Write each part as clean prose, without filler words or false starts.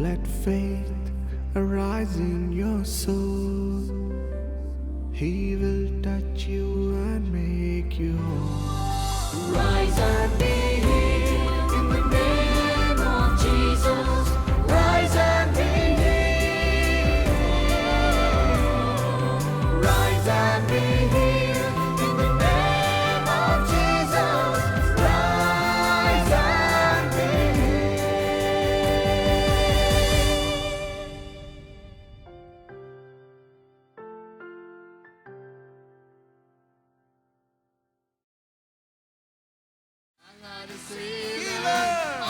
Let faith arise in your soul. He will touch you and make you whole. Rise and be healed in the name of Jesus. Rise and be healed. Rise and be healed in the name of Jesus. Rise and be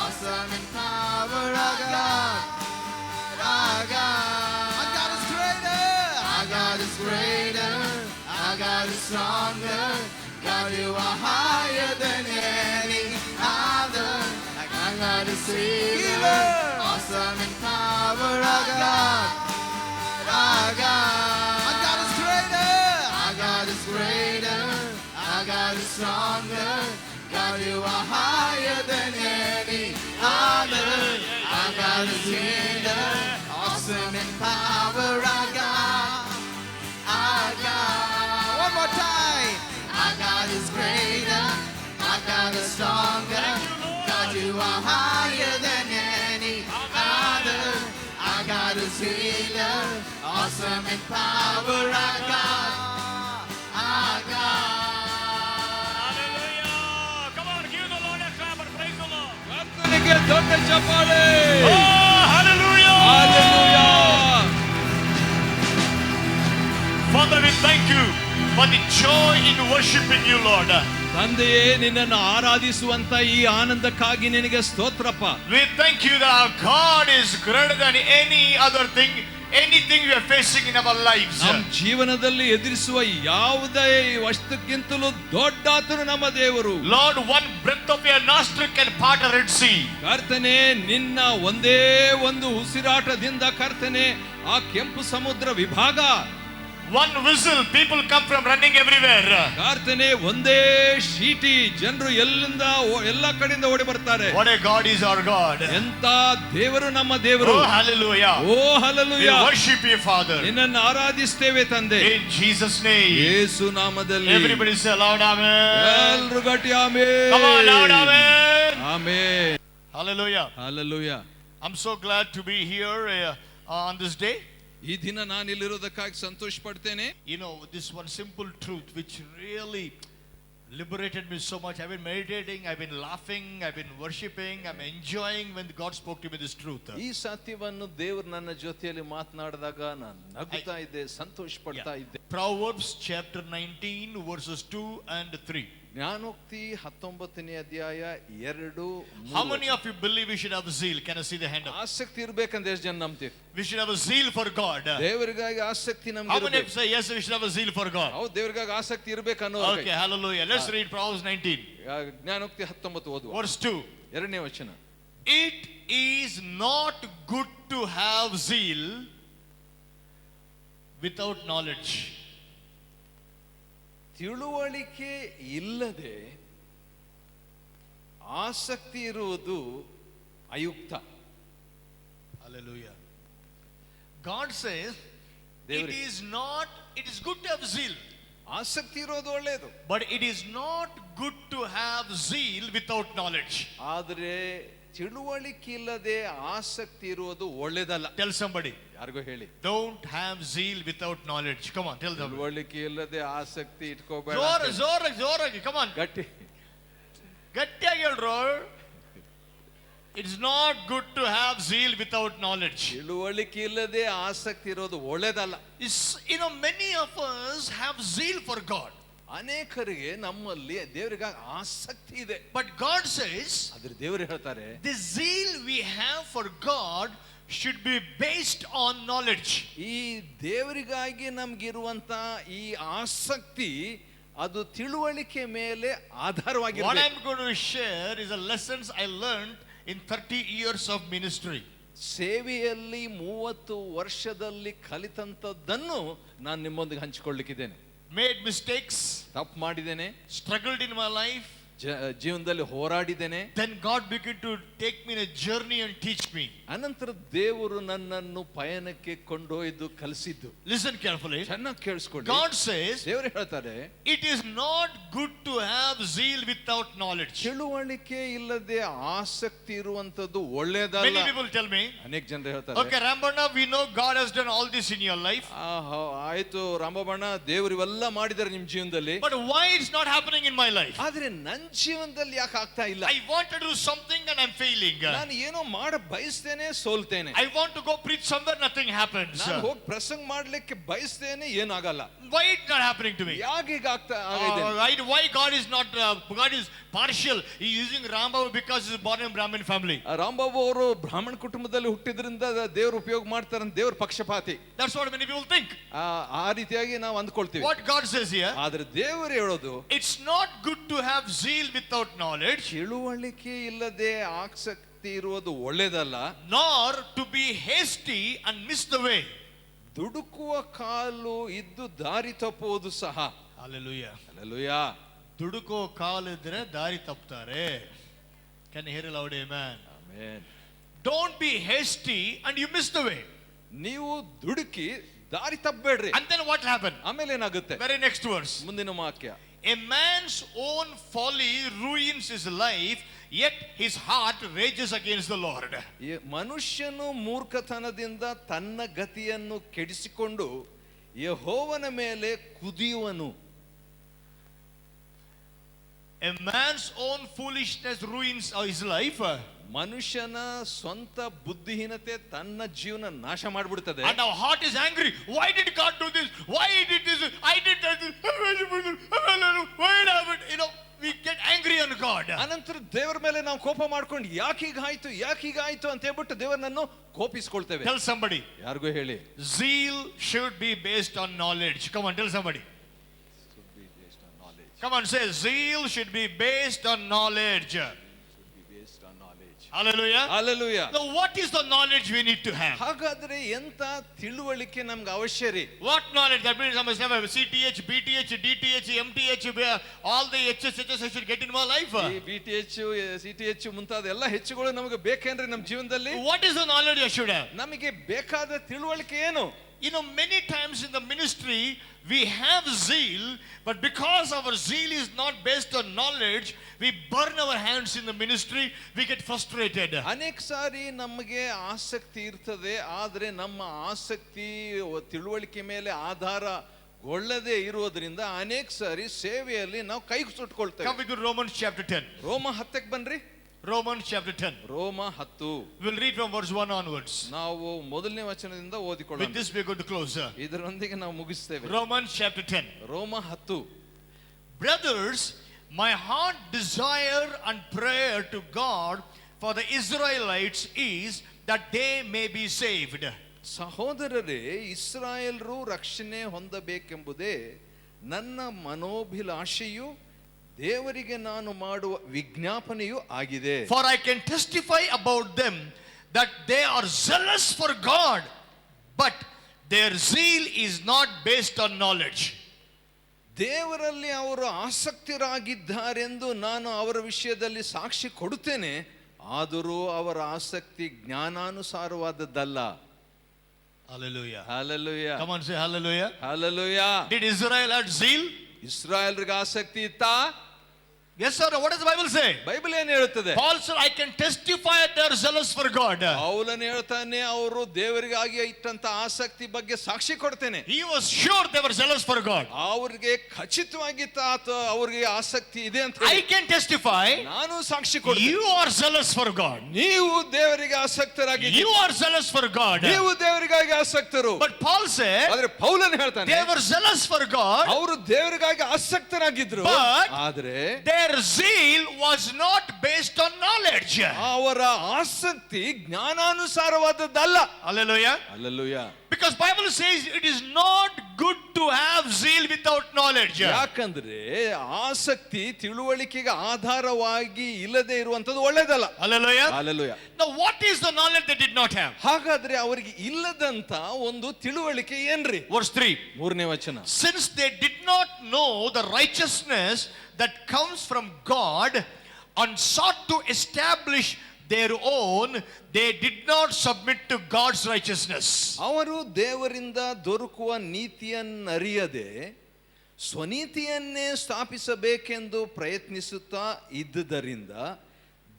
Awesome in power, our God. Our God is greater. Our God is greater. Our God is stronger. God, you are higher than any other. Our God is healer. Awesome in power, our God. Our God is greater. Our God is greater. Our God is stronger. God, you are higher than any other. Our God is healer, awesome in power. Our God, our God. One more time. Our God is greater. Our God is stronger. God, you are higher than any other. Our God is healer, awesome in power. Our God, our God. ದೊಡ್ಡ ಚಪ್ಪಾಳೆ. Hallelujah! Hallelujah! Father, we thank you for the joy in worshiping you, Lord. ತಂದೆಯೇ, ನಿನ್ನನ್ನು ಆರಾಧಿಸುವಂತ ಈ ಆನಂದಕ್ಕಾಗಿ ನಿನಗೆ ಸ್ತೋತ್ರಪ್ಪ. We thank you that our God is greater than any other thing, anything we are facing in our lives. ನಮ್ಮ ಜೀವನದಲ್ಲಿ ಎದುರಿಸುವ ಯಾವುದೇ ವಸ್ತುಕ್ಕಿಂತಲೂ ದೊಡ್ಡಾತನು ನಮ್ಮ ದೇವರು. Lord, one breath of your nostril can part a Red Sea. ಕರ್ತನೆ, ನಿನ್ನ ಒಂದೇ ಒಂದು ಉಸಿರಾಟದಿಂದ ಕರ್ತನೆ ಆ ಕೆಂಪು ಸಮುದ್ರ ವಿಭಾಗ. One whistle, people come from running everywhere. ಕರ್ತನೆ, ಒಂದೇ ಶೀಟಿ, ಜನರು ಎಲ್ಲ ಕಡೆಯಿಂದ ಓಡಿ ಬರ್ತಾರೆ. What a God is our God. ಎಂತ ದೇವರು ನಮ್ಮ ದೇವರು. Oh, hallelujah. Oh hallelujah. We worship you, Father. ನಿನ್ನನ್ನು ಆರಾಧಿಸ್ತೇವೆ ತಂದೆ. In Jesus' name. ಯೇಸು ನಾಮದಲ್ಲಿ. Everybody say loud amen. ಎಲ್ಲರೂ ಗಟ್ಟಿ amen. Come on, loud amen. Amen. Hallelujah. Hallelujah. I'm so glad to be here on this day. ಈ ದಿನ ನಾನು ಇಲ್ಲಿರೋದಕ್ಕಾಗಿ ಸಂತೋಷ ಪಡ್ತೇನೆ. You know, this one simple truth which really liberated me so much. I've been meditating, I've been laughing, I've been worshiping, I'm enjoying when God spoke to me this truth. ಈ ಸತ್ಯವನ್ನು ದೇವರು ನನ್ನ ಜೊತೆಯಲ್ಲಿ ಮಾತನಾಡಿದಾಗ ನಾನು ನಗುತ್ತಾ ಇದ್ದೆ, ಸಂತೋಷ ಪಡ್ತಾ ಇದ್ದೆ. Proverbs chapter 19 verses 2 and 3. ಜ್ಞಾನೋಕ್ತಿ 19ನೇ ಅಧ್ಯಾಯ 2. How many of you believe we should have zeal? Can I see the hand up? ಆಸಕ್ತಿ ಇರಬೇಕಂತ ಎಷ್ಟು ಜನ ನಂಬ್ತೀವಿ? We should have a zeal for God. ದೇವರಿಗಾಗಿ ಆಸಕ್ತಿ ನಮಗೆ How many of ಇರಬೇಕು. you say yes, we should have a zeal for God? ಹೌದು, ದೇವರಿಗಾಗಿ ಆಸಕ್ತಿ ಇರಬೇಕು ಅನ್ನೋ. Okay, hallelujah. Let's read Proverbs 19. ಜ್ಞಾನೋಕ್ತಿ 19 ಓದುವ. Verse 2. 2ನೇ ವಚನ. It is not good to have zeal without knowledge. ತಿಳುವಳಿಕೆ ಇಲ್ಲದೆ ಆಸಕ್ತಿ ಇರುವುದು ಅಯುಕ್ತ. Hallelujah. God says it is good to have zeal. ಆಸಕ್ತಿ ಇರೋದು ಒಳ್ಳೆಯದು. But it is not good to have zeal without knowledge. ಆದರೆ ತಿಳುವಳಿಕೆ ಇಲ್ಲದೆ ಆಸಕ್ತಿ ಇರುವುದು ಒಳ್ಳೆಯದಲ್ಲ. Tell somebody. ಯಾರಿಗೂ ಹೇಳಿ. Don't have zeal without knowledge. Come on, tell them. ತಿಳುವಳಿಕೆ ಇಲ್ಲದೆ ಆಸಕ್ತಿ ಇಟ್ಕೋಬೇಡ. ಜೋರಾಗಿ come on. ಗಟ್ಟಿಯಾಗಿ ಹೇಳ್ರು. It's not good to have zeal without knowledge. ತಿಳುವಳಿಕೆ ಇಲ್ಲದೆ ಆಸಕ್ತಿ ಇರೋದು ಒಳ್ಳೆಯದಲ್ಲ. You know, many of us have zeal for God. ಅನೇಕರಿಗೆ ನಮ್ಮಲ್ಲಿ ದೇವರಿಗಾಗಿ ಆಸಕ್ತಿ ಇದೆ. But God says, ಆದ್ರೆ ದೇವರು ಹೇಳ್ತಾರೆ, the zeal we have for God should be based on knowledge. ಈ ದೇವರಿಗಾಗಿ ನಮಗಿರುವಂತ ಈ ಆಸಕ್ತಿ ಅದು ತಿಳುವಳಿಕೆ ಮೇಲೆ ಆಧಾರವಾಗಿರಬೇಕು. What I'm going to share is the lessons I learned in 30 years of ministry. ಸೇವೆಯಲ್ಲಿ 30 ವರ್ಷದಲ್ಲಿ ಕಲಿತಂತದ್ದನ್ನು ನಾನು ನಿಮ್ಮೊಂದಿಗೆ ಹಂಚಿಕೊಳ್ಳಲಿಕ್ಕಿದ್ದೇನೆ. Made mistakes, ತಪ್ಪು ಮಾಡಿದ್ದೇನೆ, struggled in my life, ಜೀವನದಲ್ಲಿ ಹೋರಾಡಿದ್ದೇನೆ. Then God began to take me in a journey and teach me. ಅನಂತರ ದೇವರು ನನ್ನನ್ನು ಪಯಣಕ್ಕೆ ಕೊಂಡೊಯ್ದು ಕಲಿಸಿದ್ದು. Listen carefully. ಚೆನ್ನಾಗಿ ಕೇಳಿಸ್ಕೊಳ್ಳಿ. God says, ದೇವರು ಹೇಳ್ತಾರೆ, it is not good to have zeal without knowledge. ತಿಳುವಳಿಕೆ ಇಲ್ಲದೆ ಆಸಕ್ತಿ ಇರುವಂತದ್ದು ಒಳ್ಳೆಯದಲ್ಲ. Many people tell me, ಅನೇಕ ಜನರು ಹೇಳ್ತಾರೆ, okay Rambana, we know God has done all this in your life. ಆಯ್ತು ರಾಮಬಣ್ಣ, ದೇವರು ಇವೆಲ್ಲ ಮಾಡಿದ್ದಾರೆ ನಿಮ್ ಜೀವನದಲ್ಲಿ, but why it's not happening in my life? ಆದ್ರೆ ನನ್ನ ಜೀವನದಲ್ಲಿ ಯಾಕೆ ಆಗ್ತಾ ಇಲ್ಲ? I want to do something and I'm failing. ನಾನು ಏನೋ ಮಾಡ ಬಯಸ್ತೇನೆ, ಸೋಲ್ತೇನೆ. I want to go preach somewhere, nothing happens. ನಾನು ಹೋಗಿ ಪ್ರಸಂಗ ಮಾಡ್ಲಿಕ್ಕೆ ಬಯಸ್ತೇನೆ, ಏನಾಗಲ್ಲ. Why it's not happening to me? ಯಾಕೆ ಈಗ ಆಗ್ತಾ right, why God is not God is partial. He is using Rambabu because he is born in Brahmin family. ರಾಮಬಾಬು ಅವರು ಬ್ರಾಹ್ಮಣ ಕುಟುಂಬದಲ್ಲಿ ಹುಟ್ಟಿದ್ರಿಂದ ದೇವರು ಉಪಯೋಗ ಮಾಡ್ತಾರೆ ಅಂತ ದೇವರು ಪಕ್ಷಪಾತಿ. That's what many people think. ಆ ರೀತಿಯಾಗಿ ನಾವು ಅಂದ್ಕೊಳ್ತೀವಿ. What God says here, ಆದ್ರೆ ದೇವರು ಹೇಳೋದು, it's not good to have zeal without knowledge, ತಿಳುವಳಿಕೆ ಇಲ್ಲದೆ ಆಸಕ್ತಿ ಇರುವುದು ಒಳ್ಳೆಯದಲ್ಲ, nor to be hasty and miss the way. ದುಡುಕುವ ಕಾಲು ಇದ್ದು ದಾರಿ ತಪ್ಪುವುದು ಸಹ. Hallelujah. ಹಲ್ಲೆಲೂಯಾ. ದುಡುಕೋ ಕಾಲಿದ್ರೆ ದಾರಿ ತಪ್ಪುತ್ತಾರೆ. Can you hear a loud amen? Amen. Don't be hasty and you miss the way. ನೀವು ದುಡುಕಿ ದಾರಿ ತಪ್ಪಬೇಡ್ರಿ. And then what happened? ಆಮೇಲೆ ಏನಾಗುತ್ತೆ? Very next verse. ಮುಂದಿನ ವಾಕ್ಯ, a man's own folly ruins his life, yet his heart rages against the Lord. ಮನುಷ್ಯನು ಮೂರ್ಖತನದಿಂದ ತನ್ನ ಗತಿಯನ್ನು ಕೆಡಿಸಿಕೊಂಡು ಯೆಹೋವನ ಮೇಲೆ ಕುದಿಯುವನು. A man's own foolishness ruins his life. ಮನುಷ್ಯನ ಸ್ವಂತ ಬುದ್ಧಿಹೀನತೆ ತನ್ನ ಜೀವನ ನಾಶ ಮಾಡಿಬಿಡುತ್ತದೆ. And our heart is angry. Why did God do this? Why did this? I did that. Why happened? You know, we get angry on God. ಅನಂತರ ದೇವರ ಮೇಲೆ ನಾವು ಕೋಪ ಮಾಡ್ಕೊಂಡು ಯಾಕೆ ಹೀಗಾಯ್ತು ಅಂತ ಹೇಳ್ಬಿಟ್ಟು ದೇವರನ್ನು ಕೋಪಿಸ್ಕೊಳ್ತೇವೆ. Tell somebody. ಯಾರಿಗೂ ಹೇಳಿ, zeal should be based on knowledge. Come on, tell somebody. Come on, say zeal should be based on knowledge. Hallelujah. Hallelujah. So what is the knowledge we need to have? ಹಾಗಾದ್ರೆ ಎಂತ ತಿಳುವಳಿಕೆ ನಮ್ಗೆ ಅವಶ್ಯ ರೀ? What knowledge? That means I must have CTH, BTH, DTH, MTH, all the HSHS I should get in my life. BTH, CTH ಮುಂತಾದ ಎಲ್ಲ ಹೆಚ್ಚುಗಳು ನಮಗೆ ಬೇಕೇನ್ರಿ ನಮ್ಮ ಜೀವನದಲ್ಲಿ? What is the knowledge I should have? ನಮಗೆ ಬೇಕಾದ ತಿಳುವಳಿಕೆ ಏನು? You know, many times in the ministry we have zeal, but because our zeal is not based on knowledge, we burn our hands in the ministry, we get frustrated. ಅನೇಕ ಸಾರಿ ನಮಗೆ ಆಸಕ್ತಿ ಇರ್ತದೆ, ಆದ್ರೆ ನಮ್ಮ ಆಸಕ್ತಿ ತಿಳುವಳಿಕೆ ಮೇಲೆ ಆಧಾರಗೊಳ್ಳದೆ ಇರುವುದರಿಂದ ಅನೇಕ ಸಾರಿ ಸೇವೆಯಲ್ಲಿ ನಾವು ಕೈ ಸುಟ್ಕೊಳ್ತೇವೆ. Come with Romans chapter 10. ರೋಮ 10ಕ್ಕೆ ಬನ್ರಿ. Romans chapter 10. ರೋಮ 10. We'll read from verse 1 onwards. ನಾವು ಮೊದಲನೇ ವಚನದಿಂದ ಓದಿಕೊಳ್ಳೋಣ. With this we are going to close. ಇದರೊಂದಿಗೆ ನಾವು ಮುಗಿಸ್ತೇವೆ. Romans chapter 10. ರೋಮ 10. Brothers, my heart desire and prayer to God for the Israelites is that they may be saved. ಸಹೋದರರೇ, ಇಸ್ರಾಯೇಲರು ರಕ್ಷಣೆ ಹೊಂದಬೇಕೆಂಬುದೇ ನನ್ನ ಮನೋಭಿಲಾಷೆಯು ದೇವರಿಗೆ ನಾನು ಮಾಡುವ ವಿಜ್ಞಾಪನೆಯೂ ಆಗಿದೆ. For I can testify about them that they are zealous for God, but their zeal is not based on knowledge. ದೇವರಲ್ಲಿ ಅವರು ಆಸಕ್ತರಾಗಿದ್ದಾರೆಂದು ನಾನು ಅವರ ವಿಷಯದಲ್ಲಿ ಸಾಕ್ಷಿ ಕೊಡುತ್ತೇನೆ, ಆದರೂ ಅವರ ಆಸಕ್ತಿ ಜ್ಞಾನಾನುಸಾರವಾದದ್ದಲ್ಲ. Hallelujah. Hallelujah. Come on, say hallelujah. Hallelujah. Did Israel have zeal? ಇಸ್ರಾಯೇಲರಿಗೆ ಆಸಕ್ತಿ ಇತ್ತಾ? Yes sir. What does the Bible say? Bible ಏನು ಹೇಳುತ್ತದೆ? Paul said, I can testify that they are zealous for God. ಪೌಲನು ಹೇಳ್ತಾನೆ, ಅವರು ದೇವರಿಗಾಗಿ ಇಟ್ಟಂತ ಆಸಕ್ತಿ ಬಗ್ಗೆ ಸಾಕ್ಷಿ ಕೊಡ್ತೇನೆ. He was sure they were zealous for God. ಅವರಿಗೆ ಖಚಿತವಾಗಿತ್ತ ಅವರಿಗೆ ಆಸಕ್ತಿ ಇದೆ ಅಂತ I can testify. ನಾನು ಸಾಕ್ಷಿ ಕೊಡ್ತೇನೆ. You are zealous for God. ನೀವು ದೇವರಿಗೆ ಆಸಕ್ತರಾಗಿದ್ದೀರಿ. You are zealous for God. ನೀವು ದೇವರಿಗಾಗಿ ಆಸಕ್ತರು. But Paul said, ಆದ್ರೆ ಪೌಲನು ಹೇಳ್ತಾನೆ, they were zealous for God. ಅವರು ದೇವರಿಗಾಗಿ ಆಸಕ್ತರಾಗಿದ್ರು, ಆದ್ರೆ their zeal was not based on knowledge. ಅವರ ಆಸಕ್ತಿ ಜ್ಞಾನಾನುಸಾರವಾದದ್ದಲ್ಲ. Hallelujah. Hallelujah. Because Bible says it is not good to have zeal without without knowledge. ಯಾಕಂದ್ರೆ ಆಸಕ್ತಿ ತಿಳುವಳಿಕೆಗೆ ಆಧಾರವಾಗಿ ಇಲ್ಲದೆ ಇರುವಂತದ್ದು ಒಳ್ಳೇದಲ್ಲ. Hallelujah. Hallelujah. Now what is the knowledge they did not have? ಹಾಗಾದ್ರೆ ಅವರಿಗೆ ಇಲ್ಲದಂತ ಒಂದು ತಿಳುವಳಿಕೆ ಏನ್ರಿ? Verse 3. 3ನೇ ವಚನ. Since they did not know the righteousness that comes from God and sought to establish their own, they did not submit to God's righteousness. ಅವರು ದೇವರಿಂದ ದೊರಕುವ ನೀತಿಯನ್ನರಿಯದೆ ಸ್ವನೀತಿಯನ್ನೇ ಸ್ಥಾಪಿಸಬೇಕೆಂದು ಪ್ರಯತ್ನಿಸುತ್ತಾ ಇದ್ದುದರಿಂದ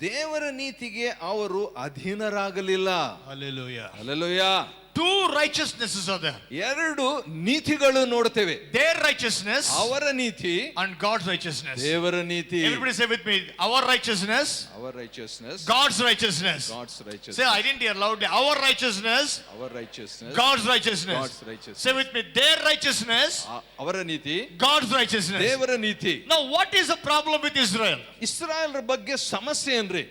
ದೇವರ ನೀತಿಗೆ ಅವರು ಅಧೀನರಾಗಲಿಲ್ಲ. Hallelujah. Hallelujah. Two righteousnesses are there. ಎರಡು ನೀತಿಗಳು ನೋಡ್ತೇವೆ. Their righteousness ಅವರ ನೀತಿ and God's righteousness. ದೇವರ ನೀತಿ. Everybody say with me, our righteousness, our righteousness, God's righteousness. God's righteousness. Say, I didn't hear loudly. Our righteousness, our righteousness, God's righteousness. God's righteousness. Say with me, their righteousness, ಅವರ ನೀತಿ, God's righteousness. ದೇವರ ನೀತಿ. Now what is the problem with Israel? ಇಸ್ರಾಯೇಲರ ಬಗ್ಗೆ ಸಮಸ್ಯೆ ಏನ್ರಿ?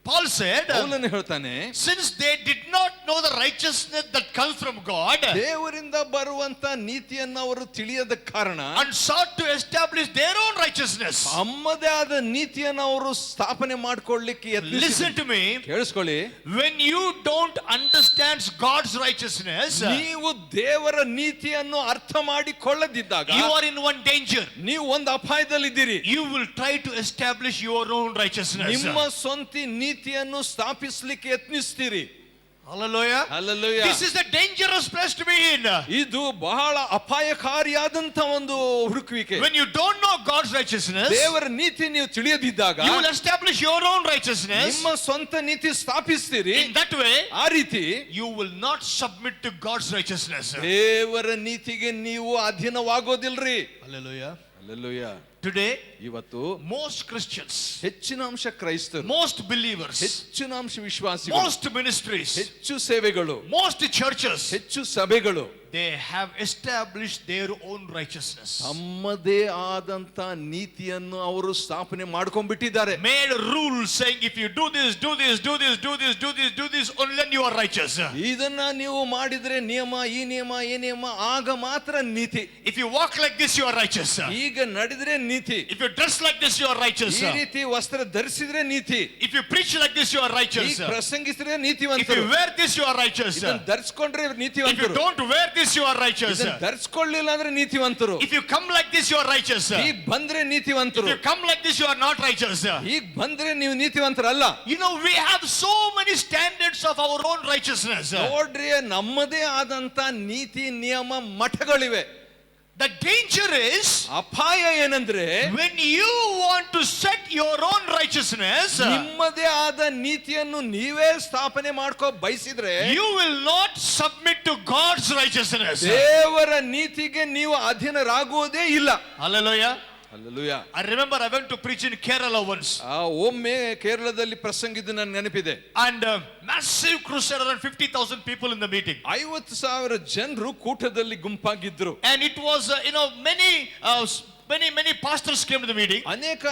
Paul said, ಪೌಲನು ಹೇಳ್ತಾನೆ, since they did not know the righteousness that comes from God ದೇವರಿಂದ ಬರುವಂತ ನೀತಿಯನ್ನು ಅವರು ತಿಳಿಯದ ಕಾರಣ and sought to establish their own righteousness. ತಮ್ಮದೇ ಆದ ನೀತಿಯನ್ನು ಅವರು ಸ್ಥಾಪನೆ ಮಾಡಿಕೊಳ್ಳಲಿಕ್ಕೆ Listen to me. ಕೇಳಿಸ್ಕೊಳ್ಳಿ. When you don't understand God's righteousness, ನೀವು ದೇವರ ನೀತಿಯನ್ನು ಅರ್ಥ ಮಾಡಿಕೊಳ್ಳದಿದ್ದಾಗ you are in one danger. ನೀವು ಒಂದು ಅಪಾಯದಲ್ಲಿದ್ದೀರಿ. You will try to establish your own righteousness. ನಿಮ್ಮ ಸ್ವಂತ ನೀತಿಯನ್ನು ಸ್ಥಾಪಿಸಲಿಕ್ಕೆ ಯತ್ನಿಸ್ತೀರಿ. Hallelujah. Hallelujah. This is a dangerous place to be in. ಇದು ಬಹಳ ಅಪಾಯಕಾರಿಯಾದಂತ ಒಂದು ಹುಡುಕುವಿಕೆ. When you don't know God's righteousness, ದೇವರ ನೀತಿ ನೀವು ತಿಳಿಯದಿದ್ದಾಗ you will establish your own righteousness. ನಿಮ್ಮ ಸ್ವಂತ ನೀತಿ ಸ್ಥಾಪಿಸ್ತೀರಿ. In that way, ಆ ರೀತಿ you will not submit to God's righteousness. ದೇವರ ನೀತಿಗೆ ನೀವು ಅಧೀನವಾಗೋದಿಲ್ರಿ. Hallelujah. Hallelujah. Today, ಇವತ್ತು most Christians, ಹೆಚ್ಚಿನ ಅಂಶ ಕ್ರೈಸ್ತರು, most believers, ಹೆಚ್ಚಿನ ಅಂಶ ವಿಶ್ವಾಸಿಗಳು, most ministries, ಹೆಚ್ಚು ಸೇವೆಗಳು, most churches, ಹೆಚ್ಚು ಸಭೆಗಳು they have established their own righteousness. ತಮ್ಮದೇ ಆದಂತ ನೀತಿಯನ್ನು ಅವರು ಸ್ಥಾಪನೆ ಮಾಡ್ಕೊಂಡ್ಬಿಟ್ಟಿದ್ದಾರೆ. Made rules saying if you do this, do this, do this, do this, do this, do this, only then you are righteous. ಇದನ್ನ ನೀವು ಮಾಡಿದ್ರೆ ನಿಯಮ, ಈ ನಿಯಮ, ಈ ನಿಯಮ, ಆಗ ಮಾತ್ರ ನೀತಿ. If you walk like this, you are righteous. ಈಗ ನಡೆದ್ರೆ ನೀತಿ. If you dress like this, you are righteous. ಈ ರೀತಿ ವಸ್ತ್ರ ಧರಿಸಿದ್ರೆ ನೀತಿ. If you preach like this, you are righteous. ಈಗ ಪ್ರಸಂಗಿಸಿದ್ರೆ If ನೀತಿವಂತರು. you wear this, you are righteous. ಇದನ್ನ ಧರಿಸ್ಕೊಂಡ್ರೆ If you ನೀತಿವಂತರು. don't wear this, you are righteous. ಇದನ್ನ ಧರಿಸ್ಕೊಳ್ಳಿಲ್ಲ ಅಂದ್ರೆ ನೀತಿವಂತರು. If you come like this, you are righteous. ಈಗ ಬಂದ್ರೆ If ನೀತಿವಂತರು. you come like this, you are not righteous. ಈಗ ಬಂದ್ರೆ ನೀವು ನೀತಿವಂತರಲ್ಲ. You know, we have so many standards of our own righteousness. ನೋಡ್ರಿ, ನಮ್ಮದೇ ಆದಂತ ನೀತಿ ನಿಯಮ ಮಠಗಳಿವೆ. The danger is ಅಪಾಯ ಏನಂದ್ರೆ when you want to set your own righteousness, ನಿಮ್ಮದೇ ಆದ ನೀತಿಯನ್ನು ನೀವೇ ಸ್ಥಾಪನೆ ಮಾಡ್ಕೋ ಬಯಸಿದ್ರೆ you will not submit to God's righteousness. ದೇವರ ನೀತಿಗೆ ನೀವು ಅಧೀನರಾಗುವುದೇ ಇಲ್ಲ. Hallelujah. Hallelujah. I remember I went to preach in Kerala once. ಒಮ್ಮೆ ಕೇರಳದಲ್ಲಿ ಪ್ರಸಂಗಿದ್ದು ನನಗೆ ನೆನಪಿದೆ. And massive crusade, around 50,000 people in the meeting. 50,000 ಜನರು ಕೂಟದಲ್ಲಿ ಗುಂಪಾಗಿದ್ರು. And it was, many pastors came to the meeting. ಅನೇಕ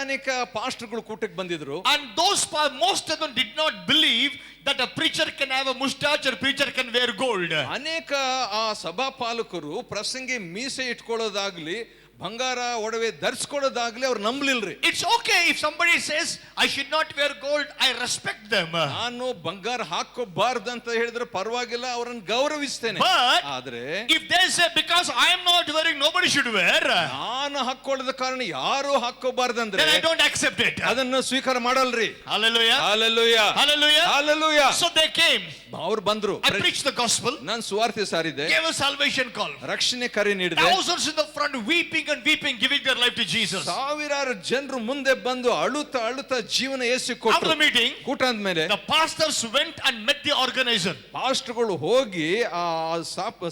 ಪಾಸ್ಟರ್ಗಳು ಕೂಟಕ್ಕೆ ಬಂದಿದ್ರು. And most of them did not believe that a preacher can have a mustache or preacher can wear gold. ಅನೇಕ ಆ ಸಭಾಪಾಲಕರು ಪ್ರಸಂಗಿ ಮೀಸೆ ಇಟ್ಕೊಳ್ಳೋದಾಗ್ಲಿ ಬಂಗಾರ ಒಡವೆ ಧರಿಸ್ಕೊಳ್ಳೋದಾಗ್ಲಿ ಅವ್ರು ನಂಬಲಿಲ್ರಿ. It's okay if somebody says I should not wear gold, I respect them. ನಾನು ಬಂಗಾರ ಹಾಕೋಬಾರ್ದು ಅಂತ ಹೇಳಿದ್ರೆ ಪರವಾಗಿಲ್ಲ, ಅವರನ್ನು ಗೌರವಿಸ್ತೇನೆ. But ಆದ್ರೆ if they say because I am not wearing, nobody should wear, ನಾನು ಹಾಕೊಳ್ಳದ ಕಾರಣ ಯಾರು ಹಾಕೋಬಾರ್ದಂದ್ರೆ then I don't accept it. ಅದನ್ನು ಸ್ವೀಕಾರ ಮಾಡಲ್ರಿ. Hallelujah. Hallelujah. Hallelujah. Hallelujah. So they came. ಅವ್ರು ಬಂದ್ರು. I preached the gospel. ನಾನು ಸುವಾರ್ತೆ ಸಾರಿದೆ. Gave a salvation call. ರಕ್ಷಣೆ ಕರೆ ನೀಡಿದೆ. Thousands in the front weeping and weeping, giving their life to Jesus. ಸಾವಿರಾರು ಜನರು ಮುಂದೆ ಬಂದು ಅಳುತ್ತಾ ಜೀವನ ಯೇಸು ಕೊಟ್ಟರು. After the meeting, ಕೂಟ ಆದ್ಮೇಲೆ the pastors went and met the organizer. ಪಾಸ್ಟರ್ಗಳು ಹೋಗಿ ಆ